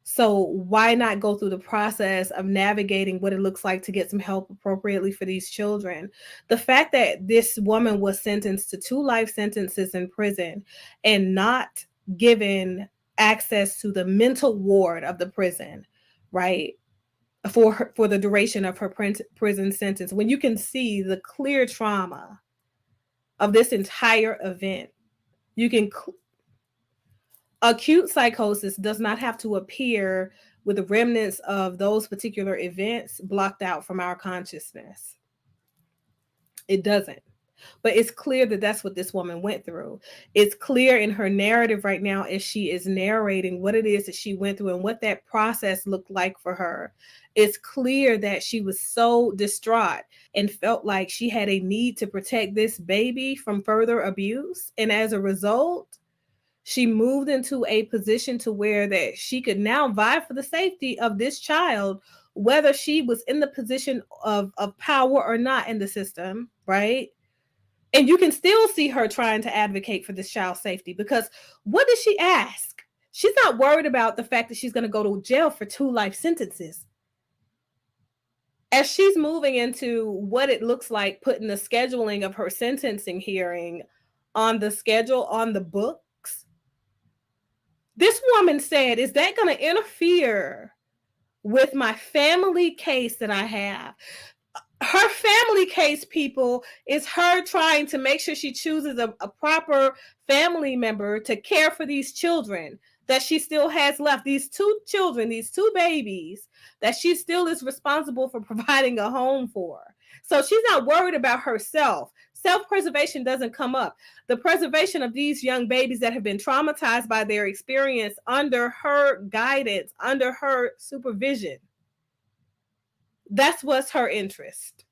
So why not go through the process of navigating what it looks like to get some help appropriately for these children? The fact that this woman was sentenced to 2 life sentences in prison and not given access to the mental ward of the prison, right? For the duration of her prison sentence, when you can see the clear trauma of this entire event, you can acute psychosis does not have to appear with the remnants of those particular events blocked out from our consciousness. It doesn't. But it's clear that that's what this woman went through. It's clear in her narrative right now as she is narrating what it is that she went through and what that process looked like for her. It's clear that she was so distraught and felt like she had a need to protect this baby from further abuse. And as a result, She moved into a position to where that she could now vie for the safety of this child, whether she was in the position of power or not in the system, right? And you can still see her trying to advocate for this child's safety, because what does she ask? She's not worried about the fact that she's going to go to jail for 2 life sentences. As she's moving into what it looks like putting the scheduling of her sentencing hearing on the schedule on the books, this woman said, is that going to interfere with my family case that I have? Her family case, people, is her trying to make sure she chooses a proper family member to care for these children that she still has left. These 2 children, these 2 babies that she still is responsible for providing a home for. So she's not worried about herself. Self-preservation doesn't come up. The preservation of these young babies that have been traumatized by their experience under her guidance, under her supervision. That's what's her interest.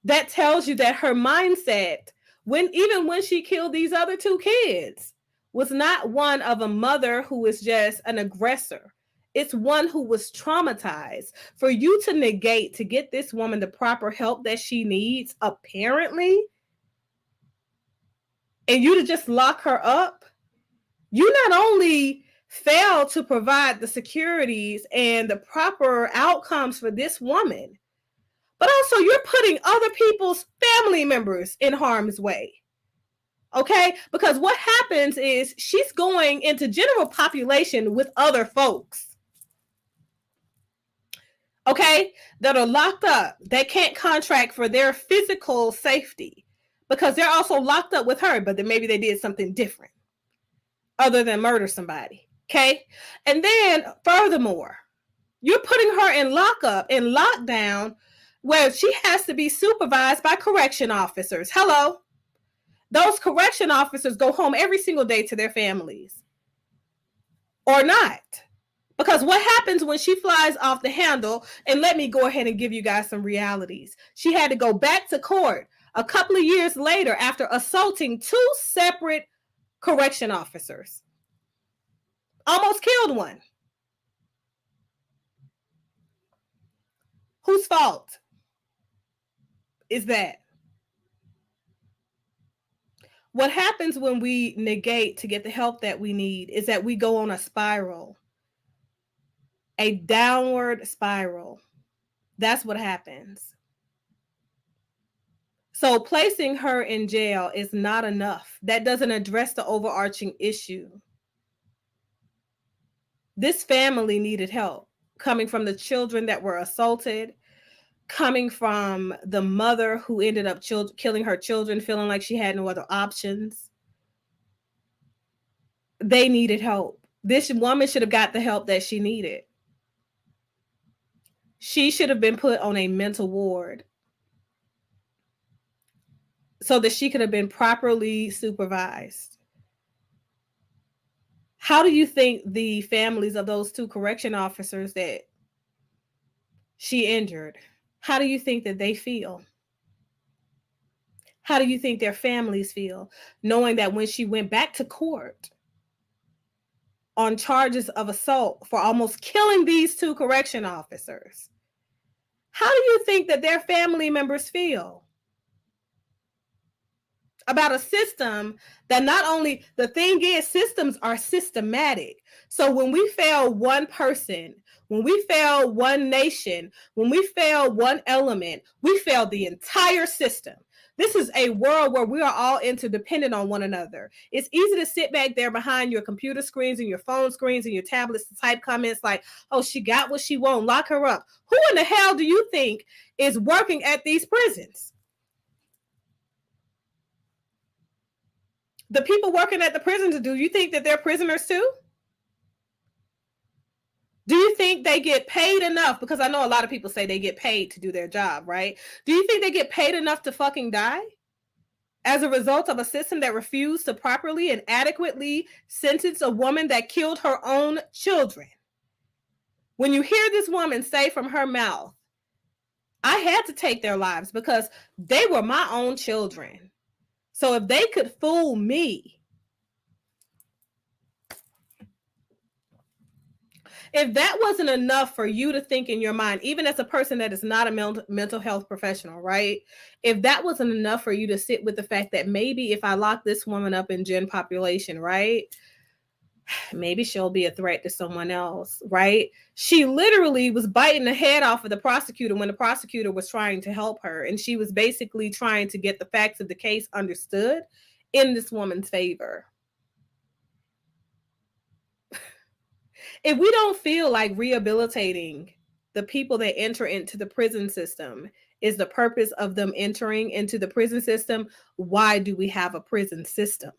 That tells you that her mindset, even when she killed these other 2 kids, was not one of a mother who is just an aggressor. It's one who was traumatized. For you to negate to get this woman the proper help that she needs, apparently, and you to just lock her up, you not only fail to provide the securities and the proper outcomes for this woman, but also you're putting other people's family members in harm's way. Okay? Because what happens is she's going into general population with other folks. Okay? That are locked up. They can't contract for their physical safety because they're also locked up with her, but then maybe they did something different other than murder somebody. Okay? And then furthermore, you're putting her in lockup, in lockdown, where she has to be supervised by correction officers. Hello? Those correction officers go home every single day to their families. Or not. Because what happens when she flies off the handle, and let me go ahead and give you guys some realities. She had to go back to court a couple of years later after assaulting 2 separate correction officers. Almost killed one. Whose fault is that? What happens when we negate to get the help that we need is that we go on a spiral, a downward spiral. That's what happens. So placing her in jail is not enough. That doesn't address the overarching issue. This family needed help, coming from the children that were assaulted, coming from the mother who ended up killing her children, feeling like she had no other options. They needed help. This woman should have got the help that she needed. She should have been put on a mental ward so that she could have been properly supervised. How do you think the families of those 2 correction officers that she injured, how do you think that they feel? How do you think their families feel, knowing that when she went back to court on charges of assault for almost killing these 2 correction officers, how do you think that their family members feel about a system that not only, the thing is, systems are systematic. So when we fail one person, when we fail one nation, when we fail one element, we fail the entire system. This is a world where we are all interdependent on one another. It's easy to sit back there behind your computer screens and your phone screens and your tablets to type comments like, oh, she got what she wants, lock her up. Who in the hell do you think is working at these prisons? The people working at the prisons, do you think that they're prisoners too? Do you think they get paid enough? Because I know a lot of people say they get paid to do their job, right? Do you think they get paid enough to fucking die as a result of a system that refused to properly and adequately sentence a woman that killed her own children? When you hear this woman say from her mouth, I had to take their lives because they were my own children. So if they could fool me, If that wasn't enough for you to think in your mind, even as a person that is not a mental health professional, right? If that wasn't enough for you to sit with the fact that maybe if I lock this woman up in gen population, right? Maybe she'll be a threat to someone else, right? She literally was biting the head off of the prosecutor when the prosecutor was trying to help her. And she was basically trying to get the facts of the case understood in this woman's favor. If we don't feel like rehabilitating the people that enter into the prison system is the purpose of them entering into the prison system, why do we have a prison system?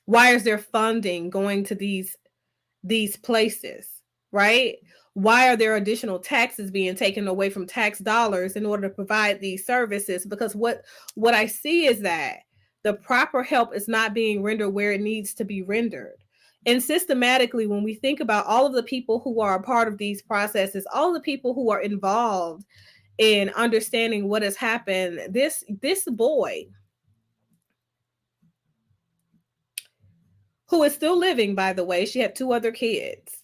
Why is there funding going to these places, right? Why are there additional taxes being taken away from tax dollars in order to provide these services? Because what I see is that the proper help is not being rendered where it needs to be rendered. And systematically, when we think about all of the people who are a part of these processes, all the people who are involved in understanding what has happened, this boy, who is still living, by the way, she had 2 other kids.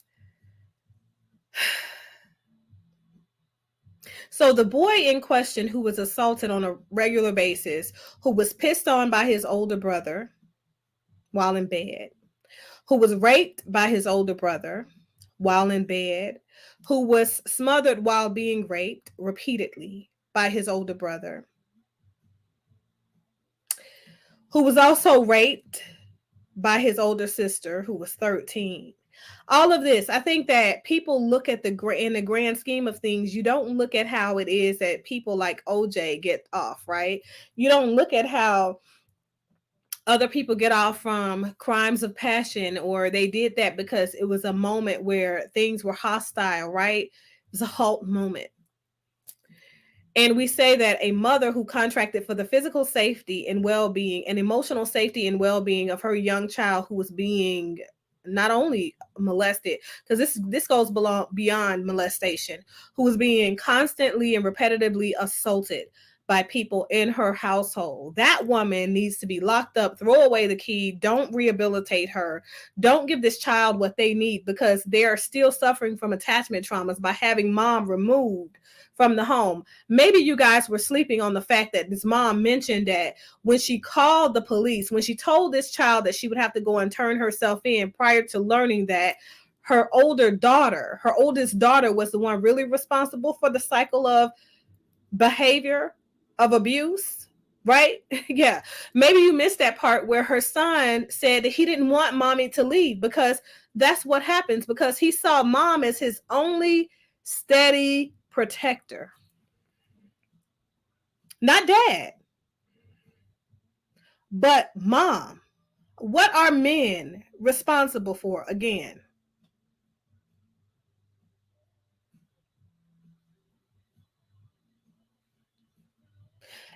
So the boy in question, who was assaulted on a regular basis, who was pissed on by his older brother while in bed, who was raped by his older brother while in bed, who was smothered while being raped repeatedly by his older brother, who was also raped by his older sister, who was 13. All of this, I think that people look at in the grand scheme of things, you don't look at how it is that people like OJ get off, right? You don't look at how other people get off from crimes of passion, or they did that because it was a moment where things were hostile, right? It was a halt moment. And we say that a mother who contracted for the physical safety and well-being and emotional safety and well-being of her young child who was being not only molested, because this goes beyond molestation, who was being constantly and repetitively assaulted by people in her household. That woman needs to be locked up, throw away the key, don't rehabilitate her, don't give this child what they need, because they are still suffering from attachment traumas by having mom removed from the home. Maybe you guys were sleeping on the fact that this mom mentioned that when she called the police, when she told this child that she would have to go and turn herself in, prior to learning that her oldest daughter was the one really responsible for the cycle of behavior, of abuse, right? Yeah. Maybe you missed that part where her son said that he didn't want mommy to leave, because that's what happens, because he saw mom as his only steady protector. Not dad, but mom. What are men responsible for again?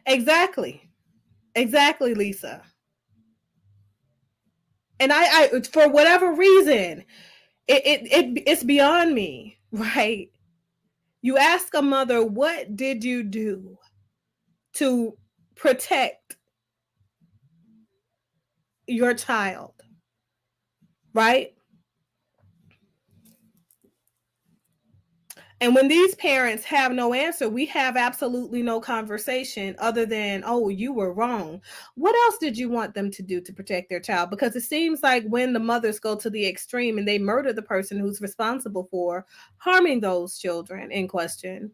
Exactly. Exactly, Lisa. And I for whatever reason, it's beyond me, right? You ask a mother, what did you do to protect your child, right? And when these parents have no answer, we have absolutely no conversation other than, oh, you were wrong. What else did you want them to do to protect their child? Because it seems like when the mothers go to the extreme and they murder the person who's responsible for harming those children in question,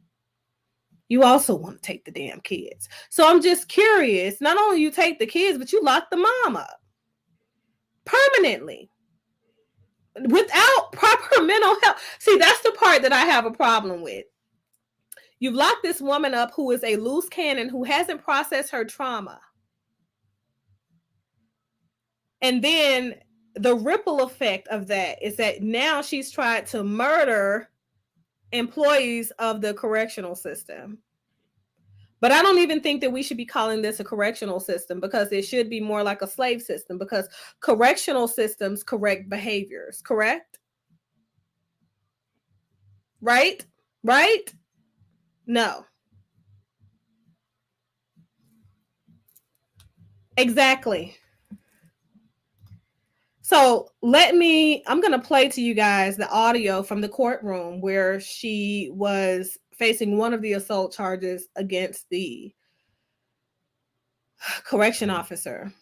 you also want to take the damn kids. So I'm just curious, not only you take the kids, but you lock the mom up permanently without proper mental health. See, that's the part that I have a problem with. You've locked this woman up who is a loose cannon, who hasn't processed her trauma. And then the ripple effect of that is that now she's tried to murder employees of the correctional system. But I don't even think that we should be calling this a correctional system, because it should be more like a slave system, because correctional systems correct behaviors, correct? Right? Right? No. Exactly. So I'm going to play to you guys the audio from the courtroom where she was facing one of the assault charges against the correction officer.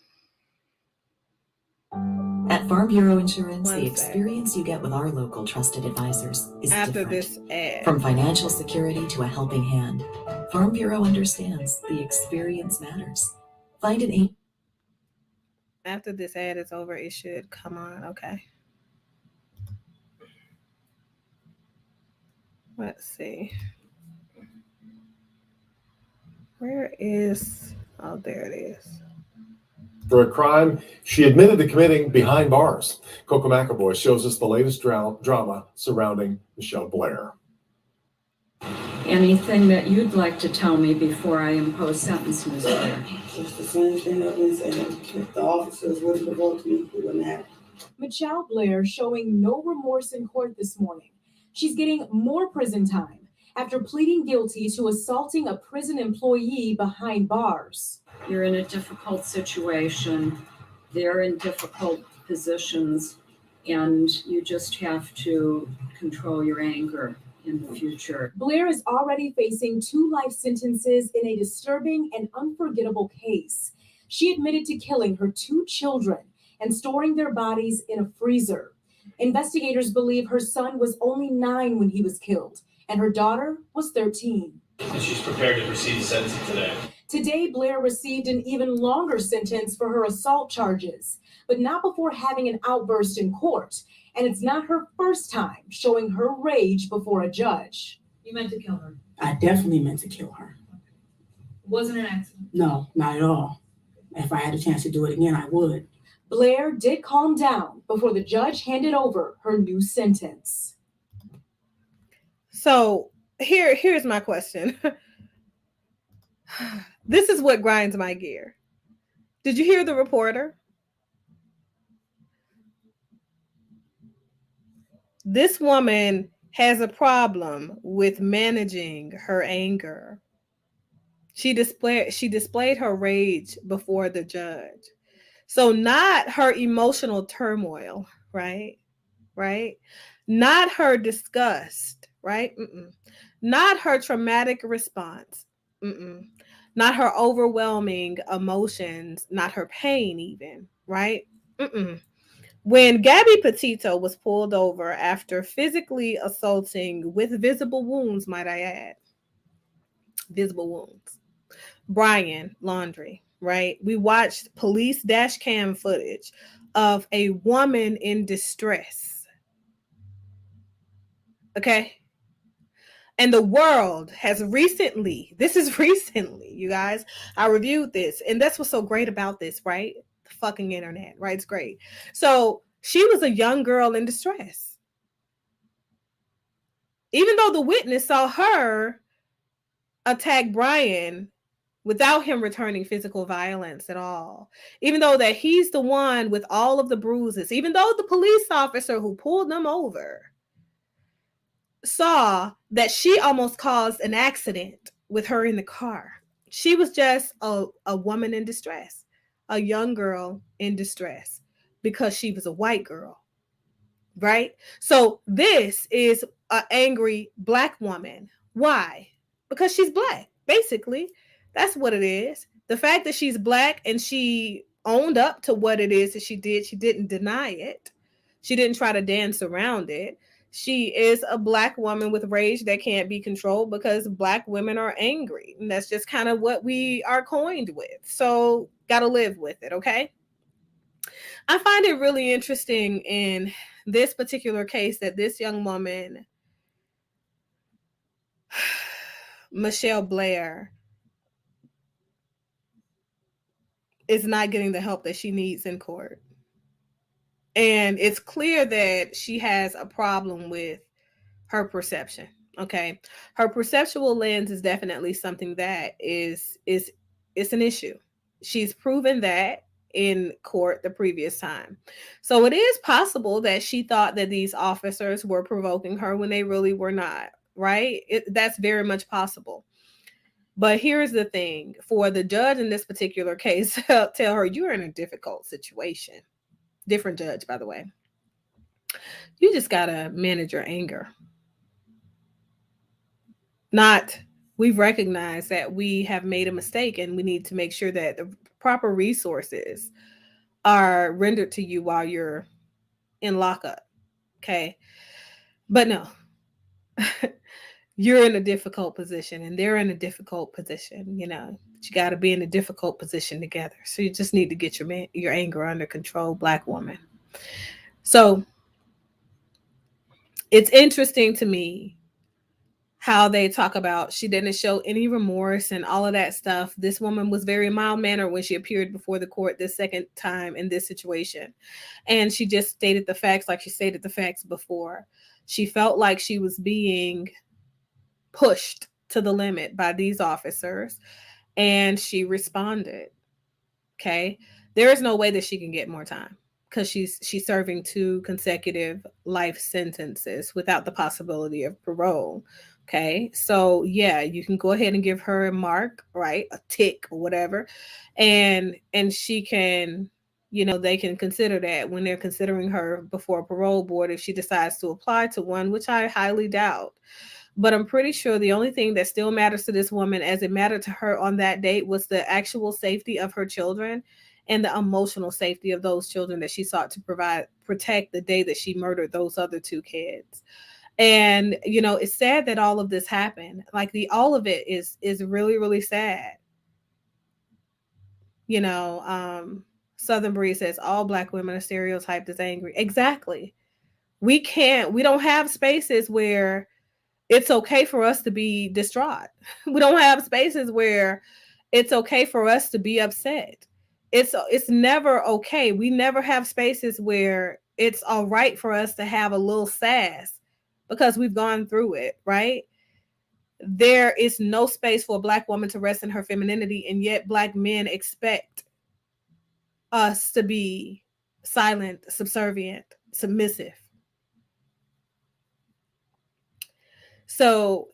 At Farm Bureau Insurance, the experience you get with our local trusted advisors is After different. this ad. From financial security to a helping hand, Farm Bureau understands the experience matters. Find an agent. After this ad is over, it should come on. Okay. Let's see. Where is... Oh, there it is. For a crime she admitted to committing behind bars. Coco McAvoy shows us the latest drama surrounding Michelle Blair. Anything that you'd like to tell me before I impose sentence, Ms. Blair? Just the same thing I've been saying. If the officers would have provoked me, we wouldn't have. Michelle Blair showing no remorse in court this morning. She's getting more prison time after pleading guilty to assaulting a prison employee behind bars. You're in a difficult situation. They're in difficult positions, and you just have to control your anger in the future. Blair is already facing 2 life sentences in a disturbing and unforgettable case. She admitted to killing her 2 children and storing their bodies in a freezer. Investigators believe her son was only 9 when he was killed, and her daughter was 13. And she's prepared to receive sentencing today. Today, Blair received an even longer sentence for her assault charges, but not before having an outburst in court. And it's not her first time showing her rage before a judge. You meant to kill her. I definitely meant to kill her. It wasn't an accident. No, not at all. If I had a chance to do it again, I would. Blair did calm down before the judge handed over her new sentence. So here's my question. This is what grinds my gear. Did you hear the reporter? This woman has a problem with managing her anger. She displayed her rage before the judge. So not her emotional turmoil, right? Right? Not her disgust, right? Not her traumatic response. Not her overwhelming emotions, not her pain even, right? When Gabby Petito was pulled over after physically assaulting with visible wounds, might I add, visible wounds, Brian Laundrie, right? We watched police dash cam footage of a woman in distress. Okay? And the world has recently, you guys, I reviewed this, and that's what's so great about this, right? The fucking internet, right? It's great. So she was a young girl in distress. Even though the witness saw her attack Brian without him returning physical violence at all, even though that he's the one with all of the bruises, even though the police officer who pulled them over saw that she almost caused an accident with her in the car. She was just a woman in distress, a young girl in distress because she was a white girl, right? So this is an angry Black woman. Why? Because she's Black, basically. That's what it is. The fact that she's Black and she owned up to what it is that she did, she didn't deny it. She didn't try to dance around it. She is a Black woman with rage that can't be controlled because Black women are angry. And that's just kind of what we are coined with. So got to live with it, okay? I find it really interesting in this particular case that this young woman, Michelle Blair, is not getting the help that she needs in court. And it's clear that she has a problem with her perception. Okay. Her perceptual lens is definitely something that is an issue. She's proven that in court the previous time. So it is possible that she thought that these officers were provoking her when they really were not, right? That's very much possible. But here's the thing. For the judge in this particular case, tell her you're in a difficult situation. different judge, by the way. You just gotta manage your anger. Not, we've recognized that we have made a mistake and we need to make sure that the proper resources are rendered to you while you're in lockup. Okay. But no, you're in a difficult position and they're in a difficult position, you got to be in a difficult position together. So you just need to get your anger under control, Black woman. So it's interesting to me how they talk about she didn't show any remorse and all of that stuff. This woman was very mild mannered when she appeared before the court this second time in this situation. And she just stated the facts like she stated the facts before. She felt like she was being pushed to the limit by these officers and she responded. Okay. There is no way that she can get more time because she's serving 2 consecutive life sentences without the possibility of parole. Okay. So yeah, you can go ahead and give her a mark, right? A tick or whatever. And she can, they can consider that when they're considering her before a parole board if she decides to apply to one, which I highly doubt. But I'm pretty sure the only thing that still matters to this woman, as it mattered to her on that date, was the actual safety of her children and the emotional safety of those children that she sought to protect the day that she murdered those other 2 kids. And it's sad that all of this happened. Like all of it is really, really sad. Southern Breeze says all Black women are stereotyped as angry. Exactly. We don't have spaces where it's okay for us to be distraught. We don't have spaces where it's okay for us to be upset. It's never okay. We never have spaces where it's all right for us to have a little sass because we've gone through it, right? There is no space for a Black woman to rest in her femininity, and yet Black men expect us to be silent, subservient, submissive. So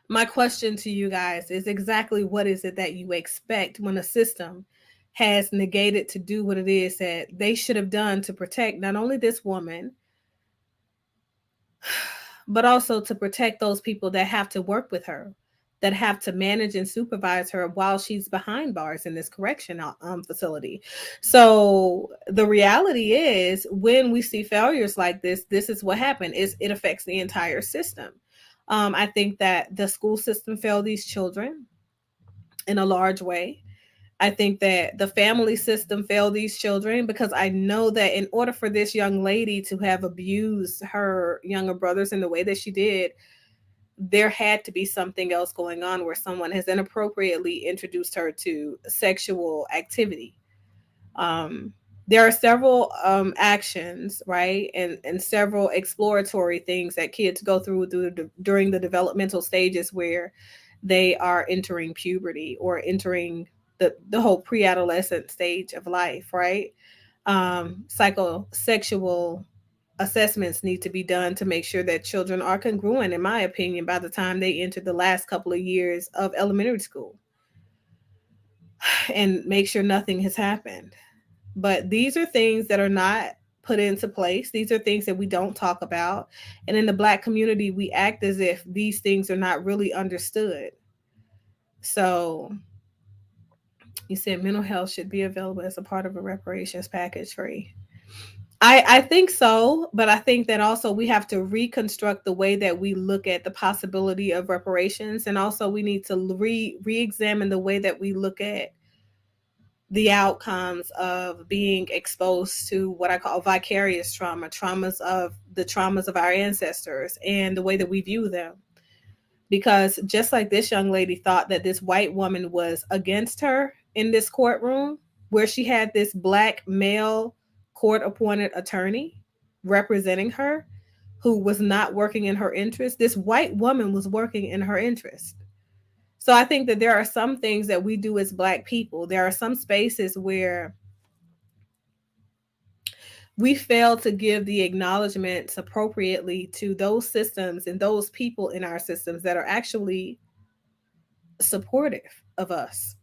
my question to you guys is exactly what is it that you expect when a system has negated to do what it is that they should have done to protect not only this woman, but also to protect those people that have to work with her, that have to manage and supervise her while she's behind bars in this correction facility. So the reality is when we see failures like this is what happened. It affects the entire system. I think that the school system failed these children in a large way. I think that the family system failed these children because I know that in order for this young lady to have abused her younger brothers in the way that she did, there had to be something else going on where someone has inappropriately introduced her to sexual activity. There are several actions, right, and several exploratory things that kids go through during the developmental stages where they are entering puberty or entering the whole pre-adolescent stage of life, right? Psychosexual assessments need to be done to make sure that children are congruent, in my opinion, by the time they enter the last couple of years of elementary school and make sure nothing has happened. But these are things that are not put into place. These are things that we don't talk about. And in the Black community, we act as if these things are not really understood. So you said mental health should be available as a part of a reparations package free. I think so, but I think that also we have to reconstruct the way that we look at the possibility of reparations, and also we need to re-examine the way that we look at the outcomes of being exposed to what I call vicarious traumas of our ancestors and the way that we view them. Because just like this young lady thought that this white woman was against her in this courtroom, where she had this Black male court appointed attorney representing her who was not working in her interest, this white woman was working in her interest. So I think that there are some things that we do as Black people. There are some spaces where we fail to give the acknowledgments appropriately to those systems and those people in our systems that are actually supportive of us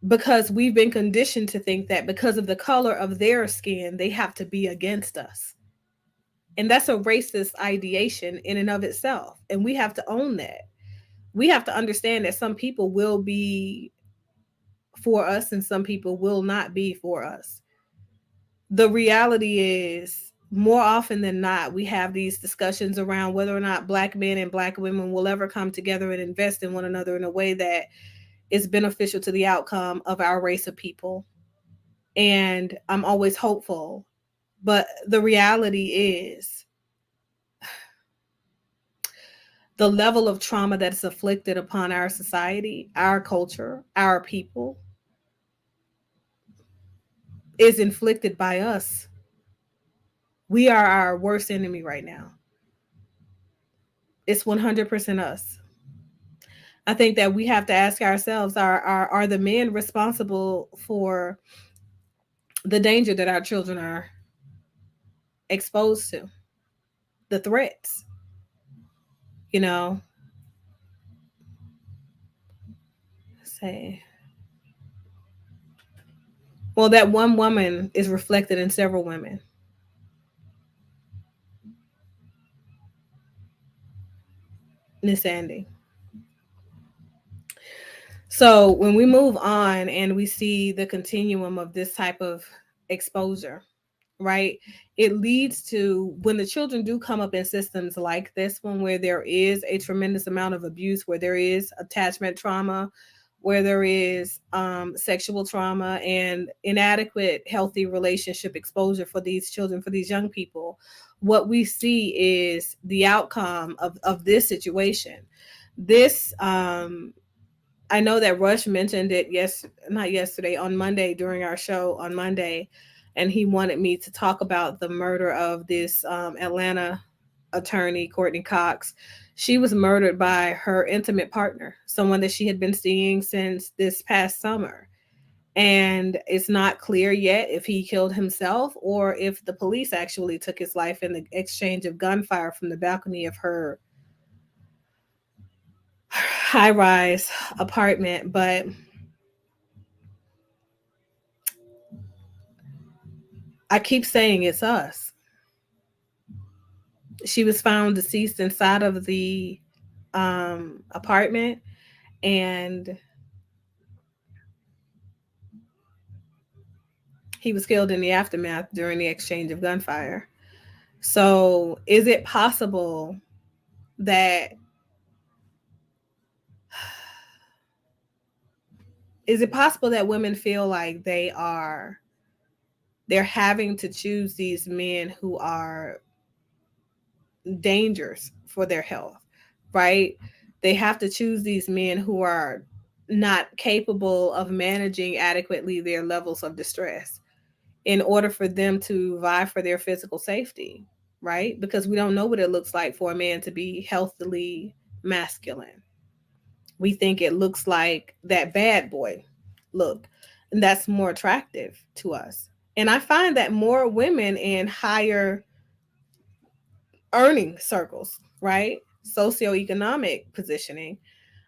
because we've been conditioned to think that because of the color of their skin, they have to be against us. And that's a racist ideation in and of itself. And we have to own that. We have to understand that some people will be for us and some people will not be for us. The reality is, more often than not, we have these discussions around whether or not Black men and Black women will ever come together and invest in one another in a way that is beneficial to the outcome of our race of people. And I'm always hopeful. But the reality is, the level of trauma that is afflicted upon our society, our culture, our people, is inflicted by us. We are our worst enemy right now. It's 100% us. I think that we have to ask ourselves, are the men responsible for the danger that our children are exposed to? The threats, you know? Say, well, that one woman is reflected in several women. Miss Andy. So when we move on and we see the continuum of this type of exposure, right, it leads to, when the children do come up in systems like this one, where there is a tremendous amount of abuse, where there is attachment trauma, where there is sexual trauma and inadequate healthy relationship exposure for these children, for these young people, what we see is the outcome of this situation. This I know that Rush mentioned it not yesterday, on Monday, during our show on Monday, and he wanted me to talk about the murder of this Atlanta attorney, Courtney Cox. She was murdered by her intimate partner, someone that she had been seeing since this past summer. And it's not clear yet if he killed himself or if the police actually took his life in the exchange of gunfire from the balcony of her high-rise apartment. But I keep saying it's us. She was found deceased inside of the apartment, and he was killed in the aftermath during the exchange of gunfire. So is it possible that women feel like they're having to choose these men who are dangers for their health, right? They have to choose these men who are not capable of managing adequately their levels of distress in order for them to vie for their physical safety, right? Because we don't know what it looks like for a man to be healthily masculine. We think it looks like that bad boy look, and that's more attractive to us. And I find that more women in higher earning circles, right? Socioeconomic positioning,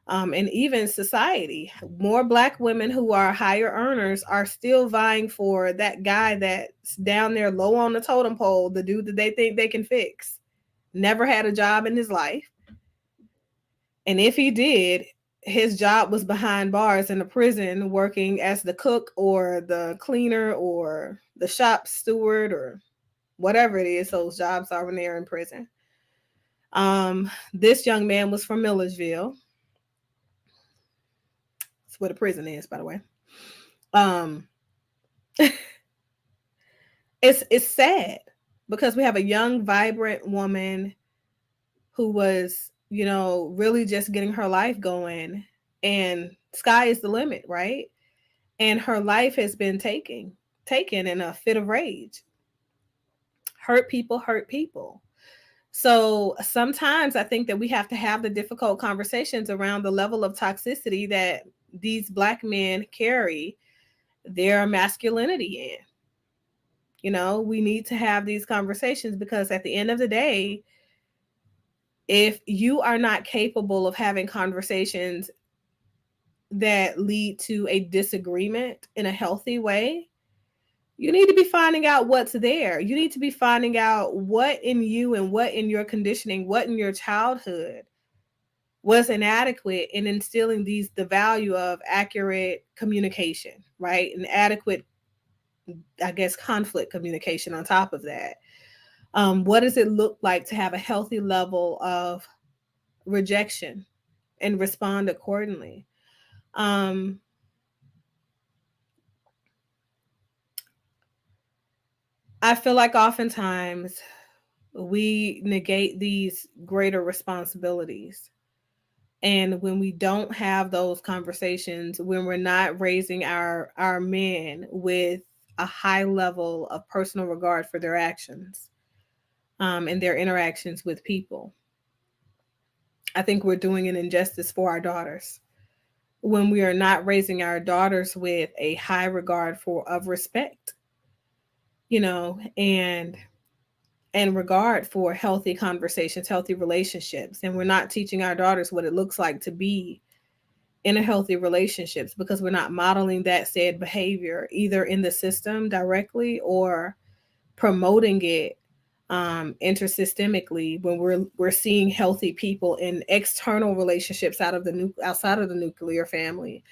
and even society, more Black women who are higher earners are still vying for that guy that's down there low on the totem pole, the dude that they think they can fix. Never had a job in his life. And if he did, his job was behind bars in a prison, working as the cook or the cleaner or the shop steward or whatever it is those jobs are when they're in prison. This young man was from Millersville. That's where the prison is, by the way. It's sad because we have a young, vibrant woman who was, really just getting her life going, and sky is the limit, right? And her life has been taken in a fit of rage. Hurt people. So sometimes I think that we have to have the difficult conversations around the level of toxicity that these Black men carry their masculinity in. We need to have these conversations because at the end of the day, if you are not capable of having conversations that lead to a disagreement in a healthy way, you need to be finding out what's there. You need to be finding out what in you and what in your conditioning, what in your childhood was inadequate in instilling the value of accurate communication, right? And adequate, I guess, conflict communication on top of that. What does it look like to have a healthy level of rejection and respond accordingly? Um, I feel like oftentimes we negate these greater responsibilities. And when we don't have those conversations, when we're not raising our men with a high level of personal regard for their actions, and their interactions with people, I think we're doing an injustice for our daughters. When we are not raising our daughters with a high regard for of respect, and regard for healthy conversations, healthy relationships, and we're not teaching our daughters what it looks like to be in a healthy relationships because we're not modeling that said behavior either in the system directly or promoting it intersystemically when we're seeing healthy people in external relationships outside of the nuclear family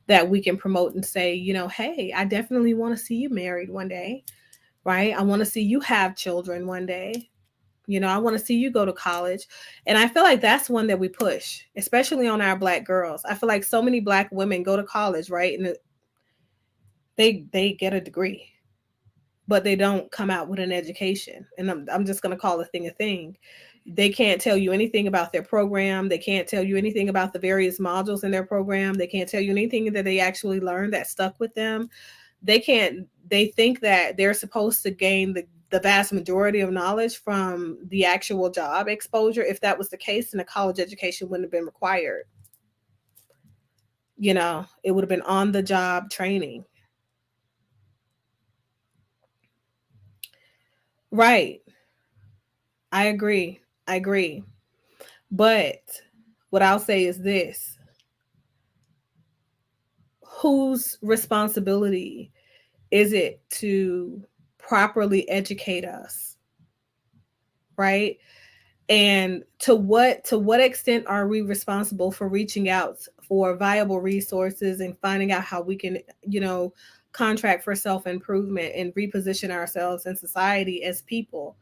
that we can promote and say, hey, I definitely want to see you married one day, right? I want to see you have children one day. I want to see you go to college. And I feel like that's one that we push, especially on our Black girls. I feel like so many Black women go to college, right? And they get a degree, but they don't come out with an education. And I'm just going to call a thing. They can't tell you anything about their program. They can't tell you anything about the various modules in their program. They can't tell you anything that they actually learned that stuck with them. They think that they're supposed to gain the vast majority of knowledge from the actual job exposure. If that was the case, then a college education wouldn't have been required. It would have been on the job training. Right. I agree. But what I'll say is this: whose responsibility is it to properly educate us? Right? And to what extent are we responsible for reaching out for viable resources and finding out how we can, contract for self-improvement and reposition ourselves in society as people?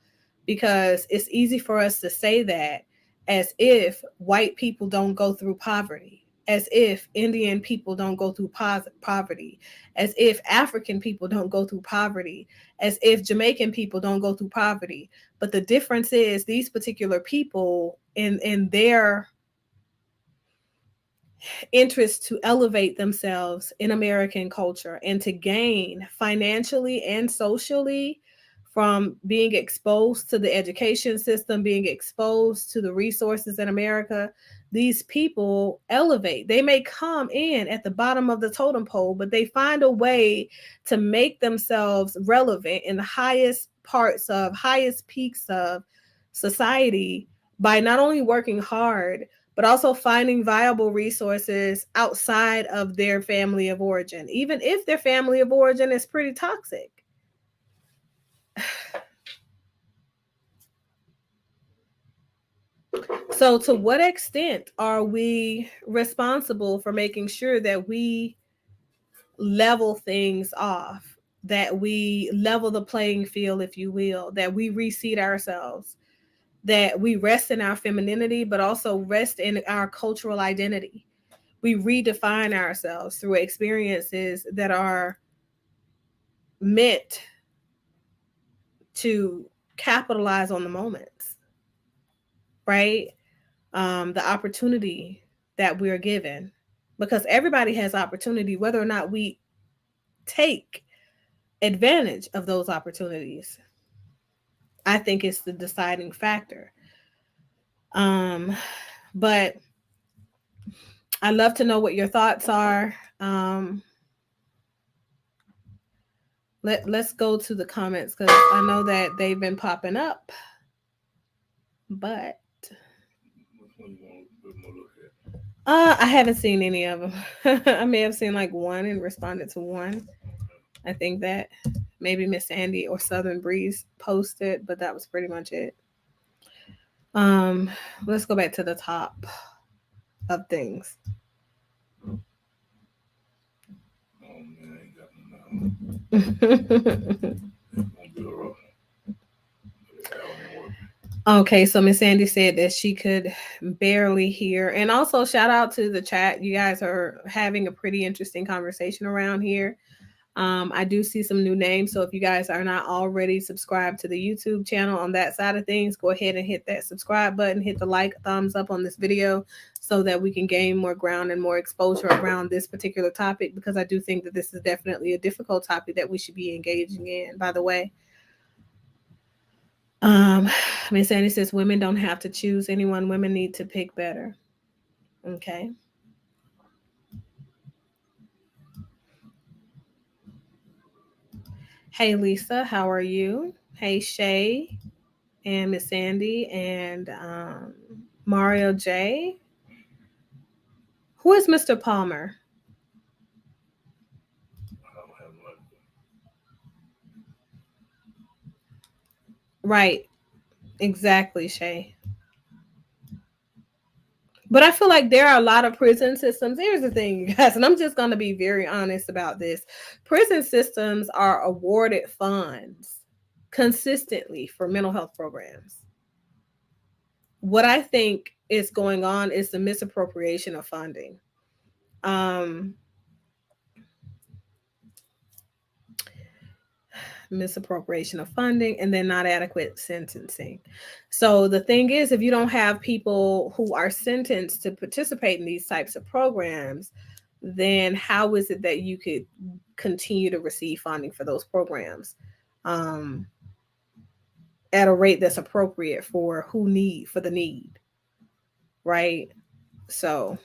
Because it's easy for us to say that as if white people don't go through poverty, as if Indian people don't go through poverty, as if African people don't go through poverty, as if Jamaican people don't go through poverty. But the difference is these particular people in their interest to elevate themselves in American culture and to gain financially and socially from being exposed to the education system, being exposed to the resources in America, these people elevate. They may come in at the bottom of the totem pole, but they find a way to make themselves relevant in the highest peaks of society by not only working hard, but also finding viable resources outside of their family of origin, even if their family of origin is pretty toxic. So to what extent are we responsible for making sure that we level things off, that we level the playing field, if you will, that we reseat ourselves, that we rest in our femininity, but also rest in our cultural identity? We redefine ourselves through experiences that are meant to capitalize on the moments, right? The opportunity that we're given, because everybody has opportunity, whether or not we take advantage of those opportunities, I think it's the deciding factor. But I'd love to know what your thoughts are. Let's go to the comments because I know that they've been popping up. But I haven't seen any of them. I may have seen like one and responded to one. I think that maybe Miss Sandy or Southern Breeze posted, but that was pretty much it. Um, let's go back to the top of things. Okay, so Miss Sandy said that she could barely hear. And also shout out to the chat. You guys are having a pretty interesting conversation around here. I do see some new names. So if you guys are not already subscribed to the YouTube channel on that side of things, go ahead and hit that subscribe button, hit the like, thumbs up on this video so that we can gain more ground and more exposure around this particular topic, because I do think that this is definitely a difficult topic that we should be engaging in, by the way. Miss Sandy says women don't have to choose anyone. Women need to pick better. Okay. Hey, Lisa, how are you? Hey, Shay and Miss Sandy and Mario J. Who is Mr. Palmer? Right. Exactly, Shay. But I feel like there are a lot of prison systems. Here's the thing, you guys, and I'm just going to be very honest about this. Prison systems are awarded funds consistently for mental health programs. What I think is going on is the misappropriation of funding. Misappropriation of funding, and then not adequate sentencing. So the thing is, if you don't have people who are sentenced to participate in these types of programs, then how is it that you could continue to receive funding for those programs at a rate that's appropriate for the need, right? So,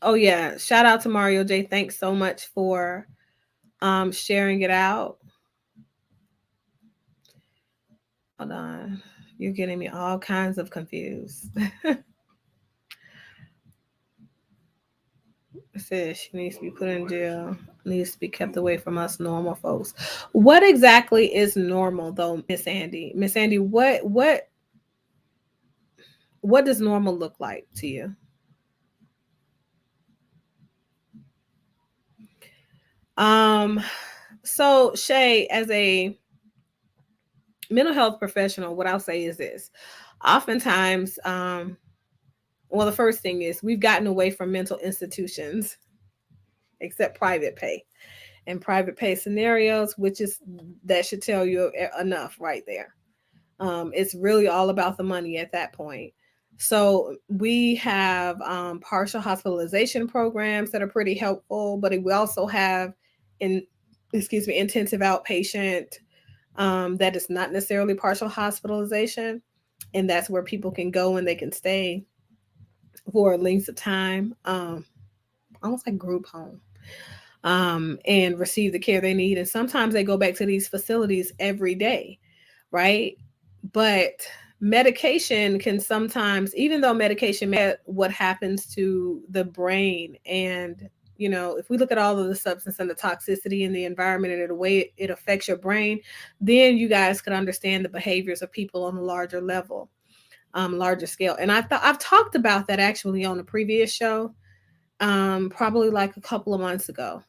oh yeah, shout out to Mario J. Thanks so much for sharing it out. Hold on. You're getting me all kinds of confused. It says she needs to be put in jail, needs to be kept away from us normal folks. What exactly is normal though, Miss Andy? Miss Andy, what does normal look like to you? So Shay, as a mental health professional, what I'll say is this. Oftentimes, well, the first thing is we've gotten away from mental institutions, except private pay. And private pay scenarios, which is that should tell you enough right there. It's really all about the money at that point. So we have partial hospitalization programs that are pretty helpful, but we also have intensive outpatient that is not necessarily partial hospitalization, and that's where people can go and they can stay for lengths of time, almost like group home. And receive the care they need. And sometimes they go back to these facilities every day, right? But medication can sometimes, even though medication, what happens to the brain, and if we look at all of the substance and the toxicity in the environment and the way it affects your brain, then you guys could understand the behaviors of people on a larger level, larger scale. And I've talked about that actually on a previous show, probably like a couple of months ago.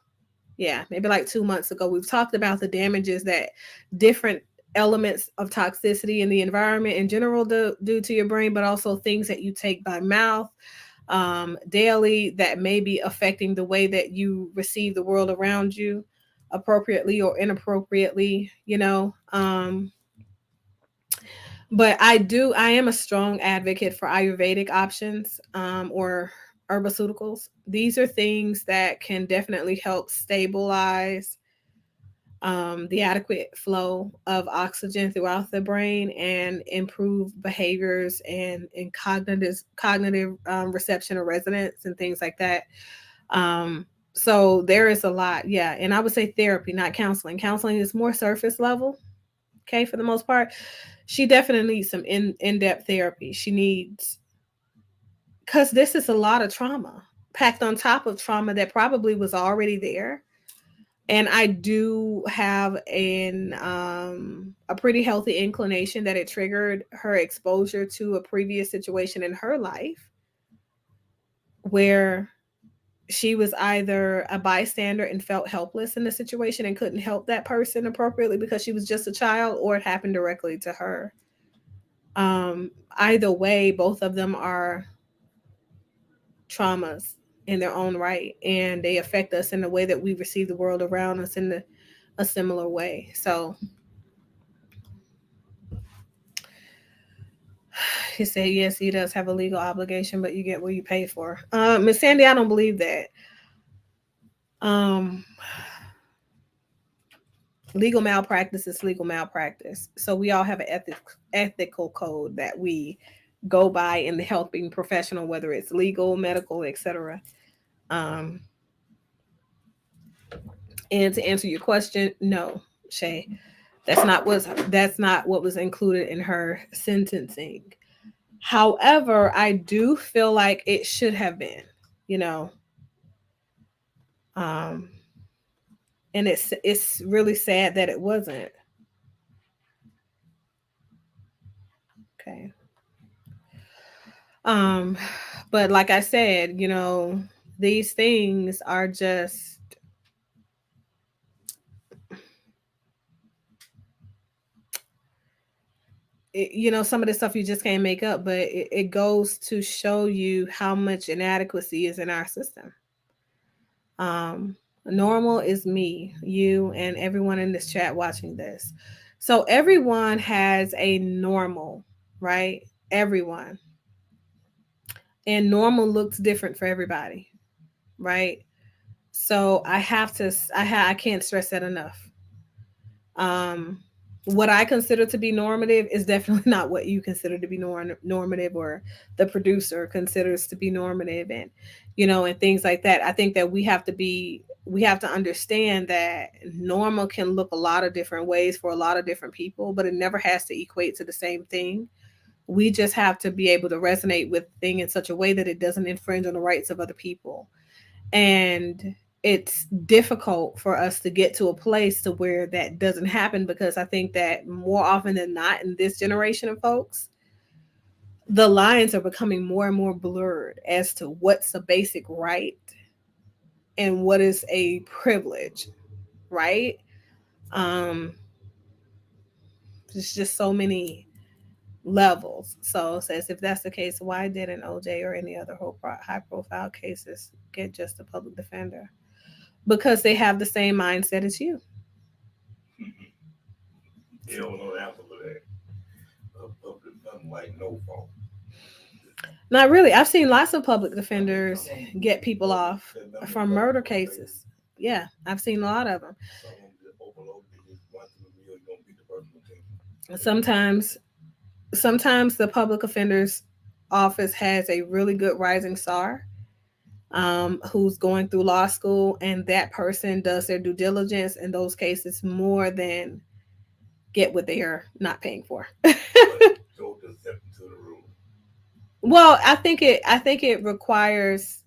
Yeah, maybe like 2 months ago. We've talked about the damages that different elements of toxicity in the environment in general do to your brain, but also things that you take by mouth daily that may be affecting the way that you receive the world around you, appropriately or inappropriately, but I am a strong advocate for Ayurvedic options, or herbaceuticals. These are things that can definitely help stabilize the adequate flow of oxygen throughout the brain and improve behaviors and cognitive reception or resonance and things like that. So there is a lot. Yeah. And I would say therapy, not counseling. Counseling is more surface level. okay, for the most part, she definitely needs some in-depth therapy. She needs, because this is a lot of trauma packed on top of trauma that probably was already there. And I do have a pretty healthy inclination that it triggered her exposure to a previous situation in her life where she was either a bystander and felt helpless in the situation and couldn't help that person appropriately because she was just a child, or it happened directly to her. Either way, both of them are traumas in their own right, and they affect us in the way that we receive the world around us in a similar way. So he said, yes, he does have a legal obligation, but you get what you pay for. Miss Sandy, I don't believe that. Legal malpractice is legal malpractice. So we all have an ethical code that we go by in the helping professional, whether it's legal, medical, etc. And to answer your question, no, Shay, that's not what was included in her sentencing. However, I do feel like it should have been, you know. Um, and it's really sad that it wasn't. Okay. But like I said, you know, these things are just, you know, some of the stuff you just can't make up, but it goes to show you how much inadequacy is in our system. Normal is me, you, and everyone in this chat watching this. So everyone has a normal, right? Everyone. And normal looks different for everybody, right? So I can't stress that enough. Um, what I consider to be normative is definitely not what you consider to be normative, or the producer considers to be normative, and you know, and things like that. I think that we have to understand that normal can look a lot of different ways for a lot of different people, but it never has to equate to the same thing. We just have to be able to resonate with the thing in such a way that it doesn't infringe on the rights of other people. And it's difficult for us to get to a place to where that doesn't happen, because I think that more often than not in this generation of folks, the lines are becoming more and more blurred as to what's a basic right and what is a privilege, right? um there's just so many levels. So it says, if that's the case, why didn't OJ or any other high profile cases get just a public defender? Because they have the same mindset as you. They don't know the answer for that. Public defender like no fault. Not really. I've seen lots of public defenders get people off from murder cases. Yeah, I've seen a lot of them. Sometimes the public offender's office has a really good rising star, who's going through law school, and that person does their due diligence in those cases more than get what they are not paying for. Well, I think it requires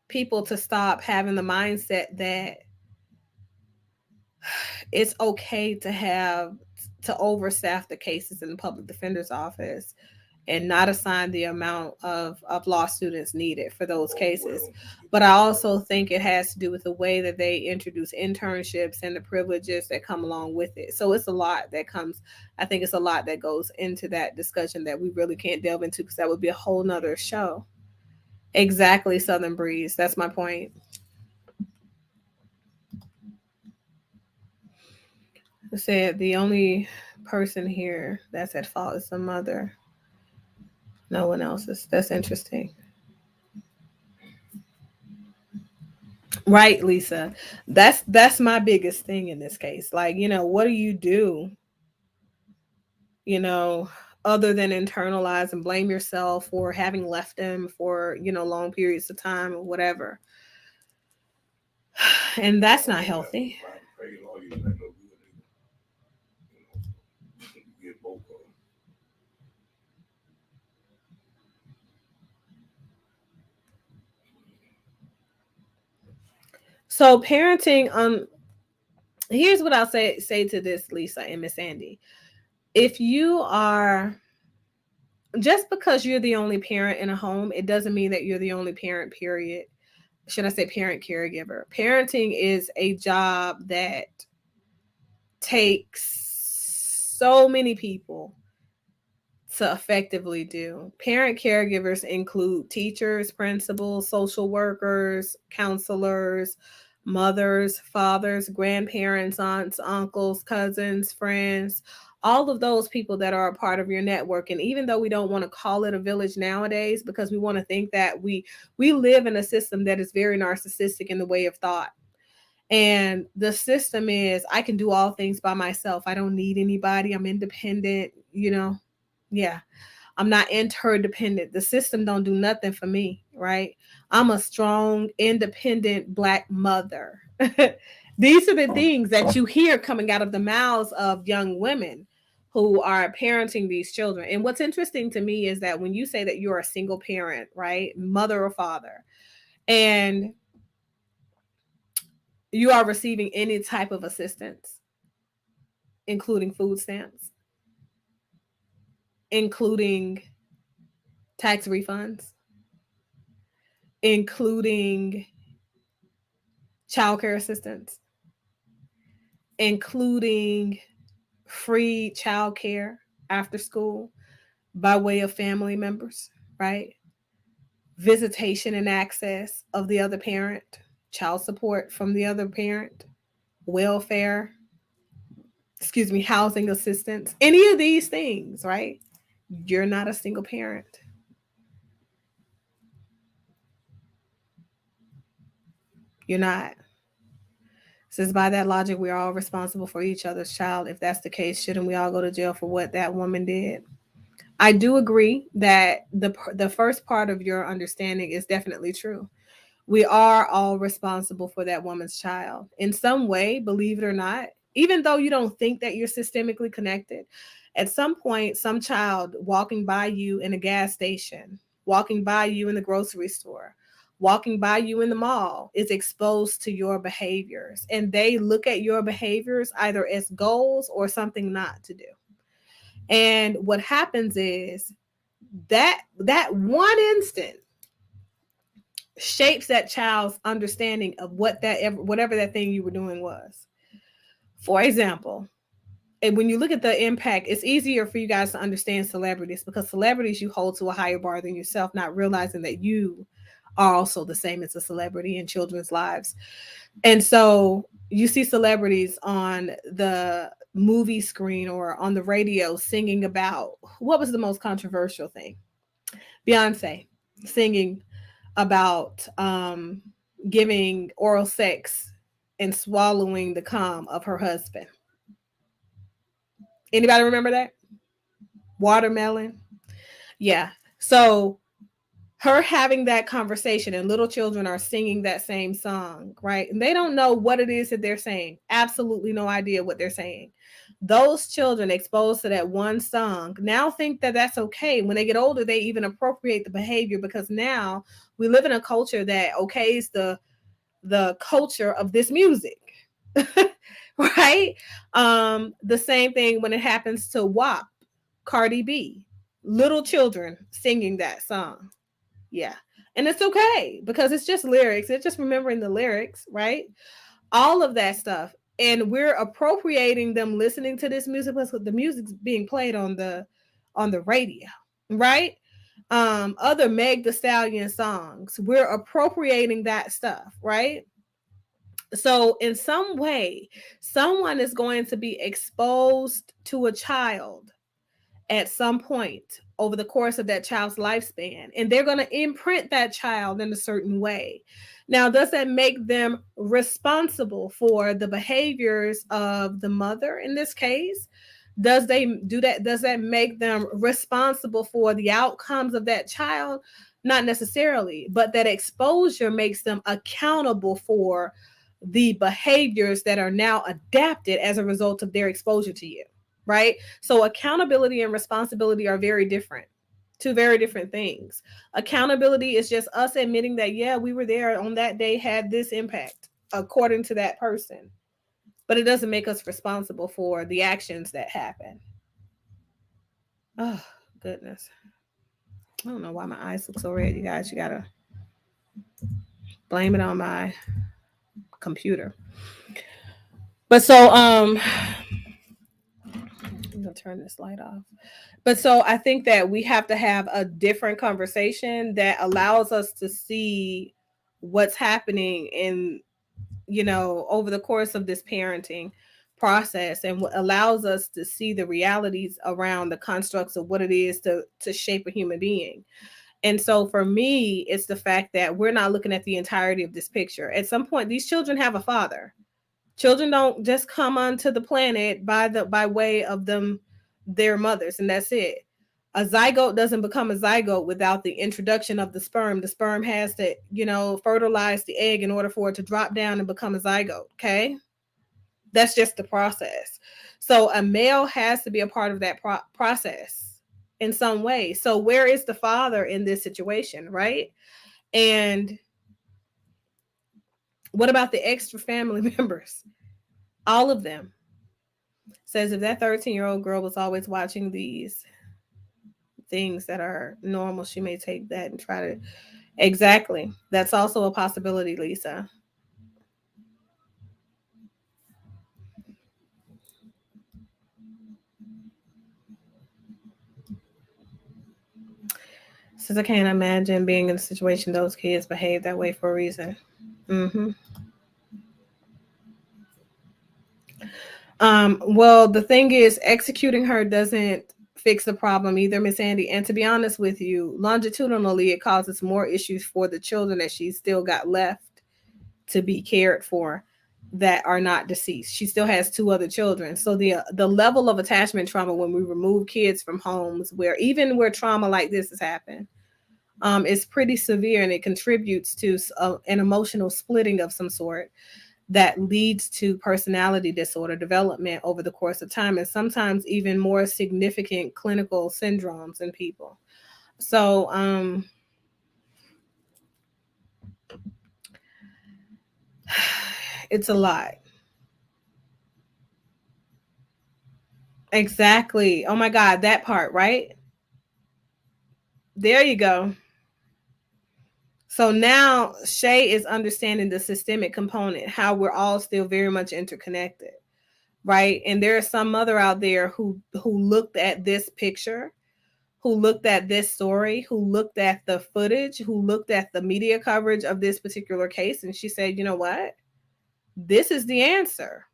people to stop having the mindset that it's okay to overstaff the cases in the public defender's office and not assign the amount of law students needed for those cases. But I also think it has to do with the way that they introduce internships and the privileges that come along with it. So it's a lot that comes, I think it's a lot that goes into that discussion that we really can't delve into, because that would be a whole nother show. Exactly, Southern Breeze. That's my point. I said the only person here that's at fault is the mother. No one else is. That's interesting. Right, Lisa. That's my biggest thing in this case. Like, you know, what do you do, you know, other than internalize and blame yourself for having left them for, you know, long periods of time or whatever? And that's not healthy. So parenting, here's what I'll say to this, Lisa and Miss Andy. If you are, just because you're the only parent in a home, it doesn't mean that you're the only parent, period. Should I say parent caregiver? Parenting is a job that takes so many people to effectively do. Parent caregivers include teachers, principals, social workers, counselors, mothers, fathers, grandparents, aunts, uncles, cousins, friends, all of those people that are a part of your network. And even though we don't want to call it a village nowadays, because we want to think that we live in a system that is very narcissistic in the way of thought. And the system is, I can do all things by myself. I don't need anybody. I'm independent, Yeah. I'm not interdependent. The system don't do nothing for me, right? I'm a strong, independent Black mother. These are the things that you hear coming out of the mouths of young women who are parenting these children. And what's interesting to me is that when you say that you're a single parent, right? Mother or father, and you are receiving any type of assistance, including food stamps, including tax refunds, including childcare assistance, including free childcare after school by way of family members, right? Visitation and access of the other parent, child support from the other parent, welfare, housing assistance, any of these things, right? You're not a single parent. You're not. Since by that logic, we are all responsible for each other's child. If that's the case, shouldn't we all go to jail for what that woman did? I do agree that the first part of your understanding is definitely true. We are all responsible for that woman's child in some way, believe it or not. Even though you don't think that you're systemically connected, at some point, some child walking by you in a gas station, walking by you in the grocery store, walking by you in the mall is exposed to your behaviors. And they look at your behaviors either as goals or something not to do. And what happens is that one instant shapes that child's understanding of whatever that thing you were doing was. For example, and when you look at the impact, it's easier for you guys to understand celebrities because celebrities you hold to a higher bar than yourself, not realizing that you are also the same as a celebrity in children's lives. And so you see celebrities on the movie screen or on the radio singing about, what was the most controversial thing? Beyonce singing about giving oral sex and swallowing the cum of her husband. Anybody remember that? Watermelon. Yeah. So her having that conversation and little children are singing that same song, right? And they don't know what it is that they're saying. Absolutely no idea what they're saying. Those children exposed to that one song now think that that's okay. When they get older, they even appropriate the behavior because now we live in a culture that okays the culture of this music. Right? The same thing when it happens to WAP, Cardi B, little children singing that song. Yeah. And it's okay because it's just lyrics. It's just remembering the lyrics, right? All of that stuff. And we're appropriating them listening to this music because the music's being played on the radio, right? Other Meg the Stallion songs. We're appropriating that stuff, right? So in some way, someone is going to be exposed to a child at some point over the course of that child's lifespan, and they're going to imprint that child in a certain way. Now, does that make them responsible for the behaviors of the mother in this case? Does that make them responsible for the outcomes of that child? Not necessarily, but that exposure makes them accountable for the behaviors that are now adapted as a result of their exposure to you, right? So accountability and responsibility are very different. Two very different things. Accountability is just us admitting that, yeah, we were there on that day, had this impact. according to that person. But it doesn't make us responsible for the actions that happen. Oh, goodness. I don't know why my eyes look so red, you guys. You gotta blame it on my computer. But so I'm gonna turn this light off. But so I think that we have to have a different conversation that allows us to see what's happening in, over the course of this parenting process, and what allows us to see the realities around the constructs of what it is to shape a human being. And so for me, it's the fact that we're not looking at the entirety of this picture. At some point, these children have a father. Children don't just come onto the planet by way of their mothers, and that's it. A zygote doesn't become a zygote without the introduction of the sperm. The sperm has to, fertilize the egg in order for it to drop down and become a zygote. Okay, that's just the process. So a male has to be a part of that process in some way. So where is the father in this situation, right? And what about the extra family members? All of them. Says if that 13-year-old girl was always watching these things that are normal, she may take that and try to. Exactly. That's also a possibility, Lisa. Says I can't imagine being in a situation those kids behave that way for a reason. Well, the thing is, executing her doesn't fix the problem either, Miss Andy. And to be honest with you, longitudinally, it causes more issues for the children that she's still got left to be cared for that are not deceased. She still has 2 other children. So the level of attachment trauma when we remove kids from homes where trauma like this has happened, is pretty severe, and it contributes to an emotional splitting of some sort that leads to personality disorder development over the course of time, and sometimes even more significant clinical syndromes in people. So it's a lot. Exactly. Oh my God, that part, right? There you go. So now Shay is understanding the systemic component, how we're all still very much interconnected, right? And there is some mother out there who looked at this picture, who looked at this story, who looked at the footage, who looked at the media coverage of this particular case, and she said, you know what? This is the answer.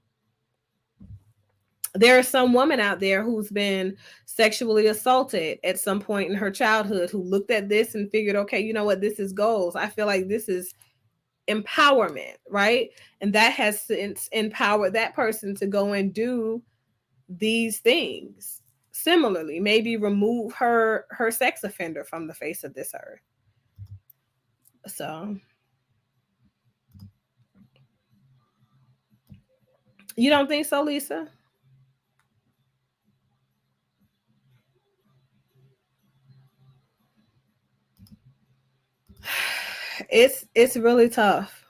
There is some woman out there who's been sexually assaulted at some point in her childhood who looked at this and figured, okay, you know what? This is goals. I feel like this is empowerment, right? And that has since empowered that person to go and do these things. Similarly, maybe remove her sex offender from the face of this earth. So you don't think so, Lisa? It's really tough.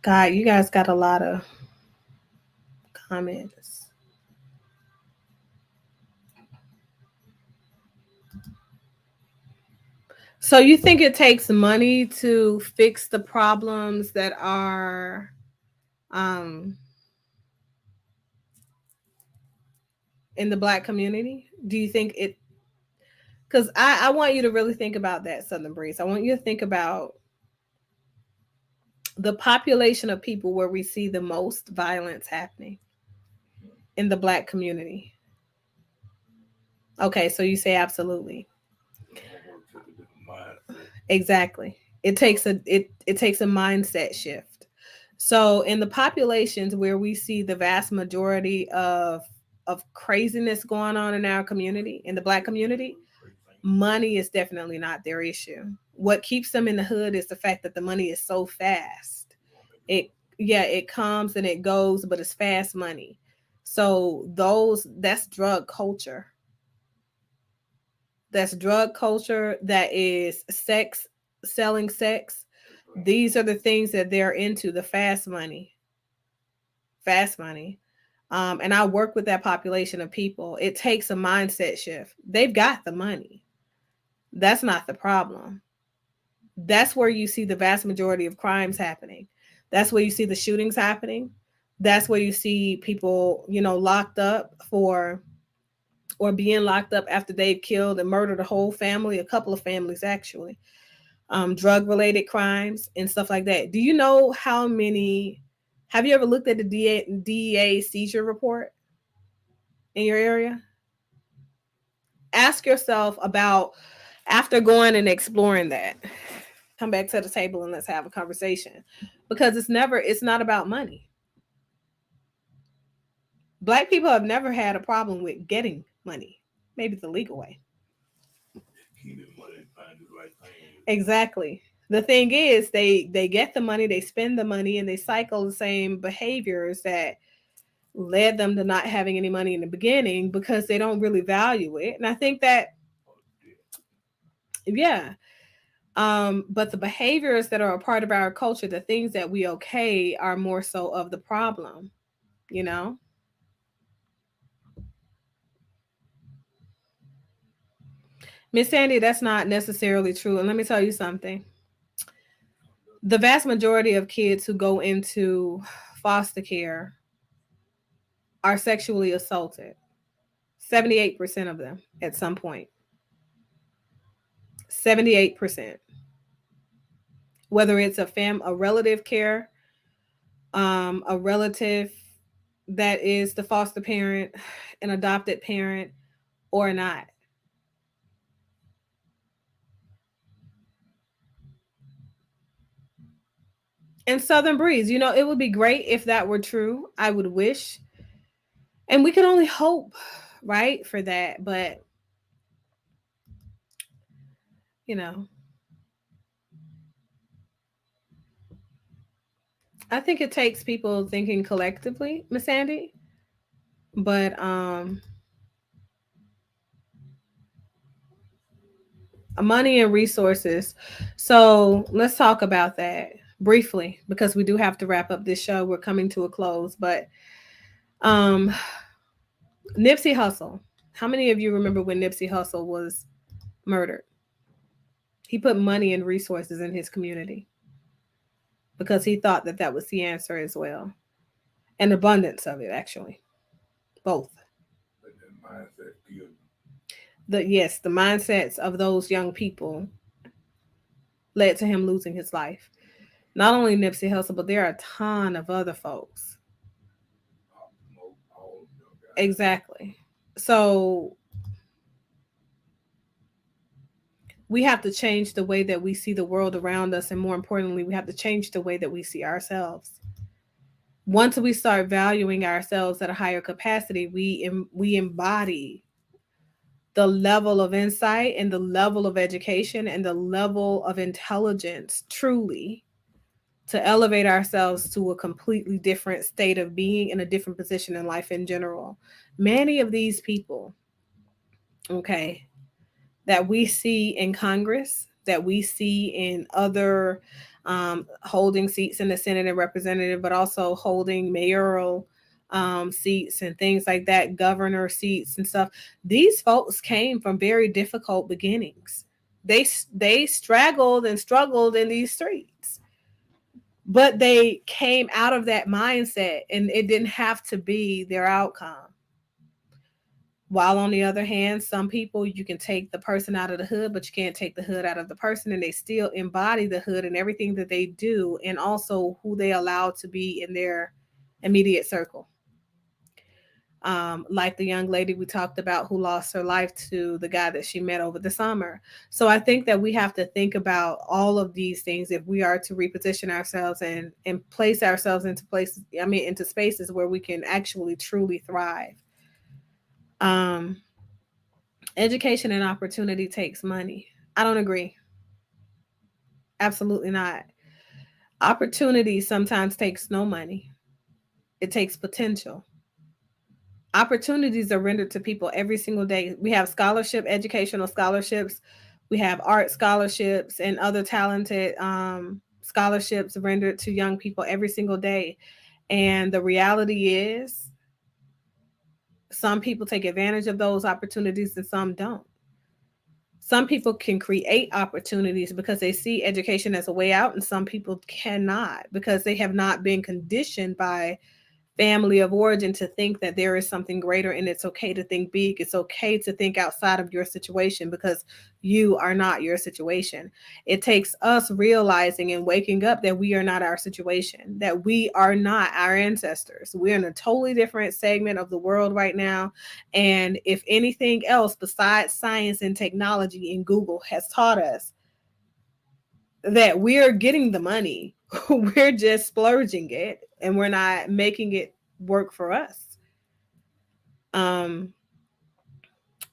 God, you guys got a lot of comments. So you think it takes money to fix the problems that are in the Black community? Do you think it? Because I want you to really think about that, Southern Breeze. I want you to think about the population of people where we see the most violence happening in the Black community. Okay, so you say absolutely. Exactly. It takes a mindset shift. So in the populations where we see the vast majority of craziness going on in our community, in the Black community, Money is definitely not their issue. What keeps them in the hood is the fact that the money is so fast. It comes and it goes, but it's fast money. So that's drug culture. That's drug culture. That is sex, selling sex. These are the things that they're into, the fast money. Fast money. And I work with that population of people. It takes a mindset shift. They've got the money. That's not the problem. That's where you see the vast majority of crimes happening. That's where you see the shootings happening. That's where you see people, locked up for, or being locked up after they've killed and murdered a whole family, a couple of families actually. Drug related crimes and stuff like that. Do you know how many? Have you ever looked at the DEA seizure report in your area? Ask yourself about, after going and exploring that, come back to the table and let's have a conversation, because it's not about money. Black people have never had a problem with getting money, maybe the legal way. Exactly. The thing is, they get the money, they spend the money, and they cycle the same behaviors that led them to not having any money in the beginning, because they don't really value it. And I think that, yeah. But the behaviors that are a part of our culture, the things that we okay, are more so of the problem, you know? Miss Sandy, that's not necessarily true. And let me tell you something. The vast majority of kids who go into foster care are sexually assaulted. 78% of them at some point. 78%. Whether it's a relative care, a relative that is the foster parent, an adopted parent, or not. And Southern Breeze, it would be great if that were true. I would wish. And we can only hope, right, for that. But, I think it takes people thinking collectively, Miss Sandy. But money and resources. So let's talk about that briefly, because we do have to wrap up this show. We're coming to a close. But Nipsey Hussle. How many of you remember when Nipsey Hussle was murdered? He put money and resources in his community because he thought that that was the answer as well. An abundance of it, actually. Both. The mindsets of those young people led to him losing his life. Not only Nipsey Hussle, but there are a ton of other folks. Exactly. So we have to change the way that we see the world around us, and more importantly, we have to change the way that we see ourselves. Once we start valuing ourselves at a higher capacity, we embody the level of insight and the level of education and the level of intelligence truly to elevate ourselves to a completely different state of being in a different position in life in general. Many of these people, okay, that we see in Congress, that we see in other holding seats in the Senate and Representative, but also holding mayoral seats and things like that, governor seats and stuff. These folks came from very difficult beginnings. They straggled and struggled in these streets, but they came out of that mindset, and it didn't have to be their outcome. While on the other hand, some people, you can take the person out of the hood, but you can't take the hood out of the person, and they still embody the hood in everything that they do, and also who they allow to be in their immediate circle. Like the young lady we talked about who lost her life to the guy that she met over the summer. So I think that we have to think about all of these things if we are to reposition ourselves and place ourselves into into spaces where we can actually truly thrive. Education and opportunity takes money. I don't agree. Absolutely not. Opportunity sometimes takes no money. It takes potential. Opportunities are rendered to people every single day. We have educational scholarships. We have art scholarships and other talented scholarships rendered to young people every single day. And the reality is, some people take advantage of those opportunities and some don't. Some people can create opportunities because they see education as a way out, and some people cannot because they have not been conditioned by family of origin to think that there is something greater, and it's okay to think big. It's okay to think outside of your situation because you are not your situation. It takes us realizing and waking up that we are not our situation, that we are not our ancestors. We're in a totally different segment of the world right now. And if anything else besides science and technology and Google has taught us that we're getting the money, we're just splurging it and we're not making it work for us.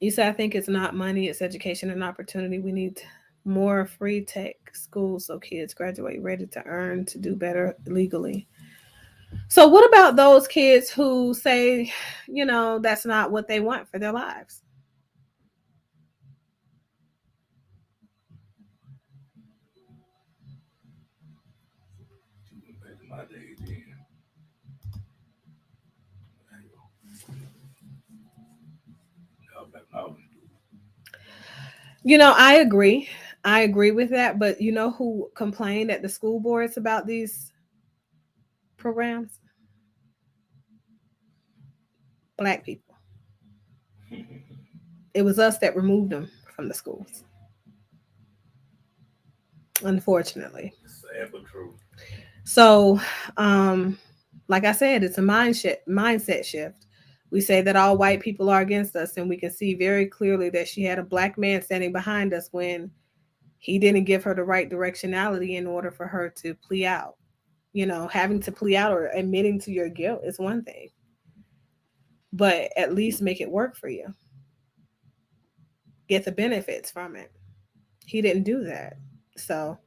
You said, I think it's not money, it's education and opportunity. We need more free tech schools so kids graduate ready to earn, to do better legally. So what about those kids who say, that's not what they want for their lives? I agree. I agree with that. But you know who complained at the school boards about these programs? Black people. It was us that removed them from the schools. Unfortunately. Sad but true. So, like I said, it's a mindset shift. We say that all white people are against us, and we can see very clearly that she had a black man standing behind us when he didn't give her the right directionality in order for her to plea out. Having to plea out or admitting to your guilt is one thing, but at least make it work for you. Get the benefits from it. He didn't do that. So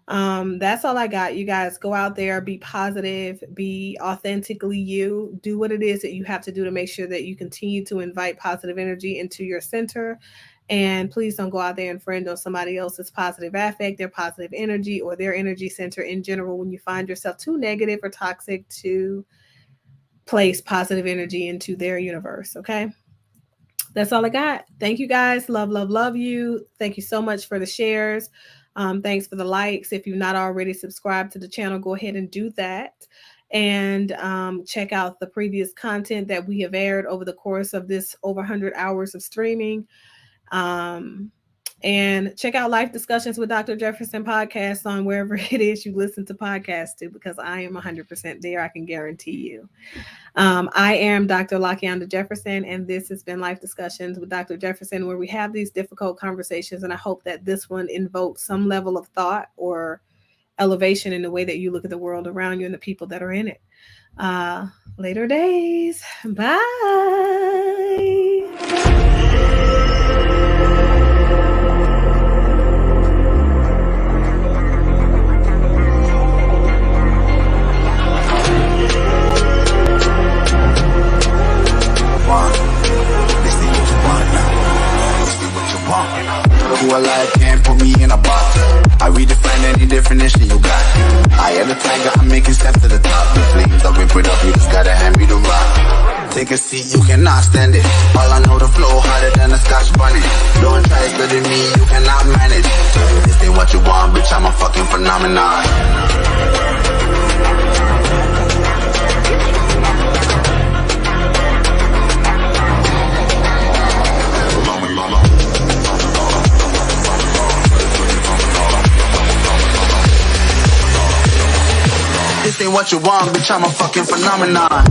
that's all I got. You guys go out there, be positive, be authentically you, do what it is that you have to do to make sure that you continue to invite positive energy into your center. And please don't go out there and friend on somebody else's positive affect, their positive energy, or their energy center in general when you find yourself too negative or toxic to place positive energy into their universe. Okay. That's all I got. Thank you guys. Love, love, love you. Thank you so much for the shares. Thanks for the likes. If you've not already subscribed to the channel, go ahead and do that. And check out the previous content that we have aired over the course of this over 100 hours of streaming. And check out Life Discussions with Dr. Jefferson podcast on wherever it is you listen to podcasts to, because I am 100% there. I can guarantee you. I am Dr. Lakeanda Jefferson, and this has been Life Discussions with Dr. Jefferson, where we have these difficult conversations. And I hope that this one invokes some level of thought or elevation in the way that you look at the world around you and the people that are in it. Later days. Bye. Who alive can't put me in a box. I redefine any definition you got. I am the tiger, I'm making steps to the top. The flames, I'll rip it up, you just gotta hand me the rock. Take a seat, you cannot stand it. All I know, the flow harder than a Scotch bunny. Don't try studying me, you cannot manage. This ain't what you want, bitch, I'm a fucking phenomenon. This ain't what you want, bitch, I'm a fucking phenomenon.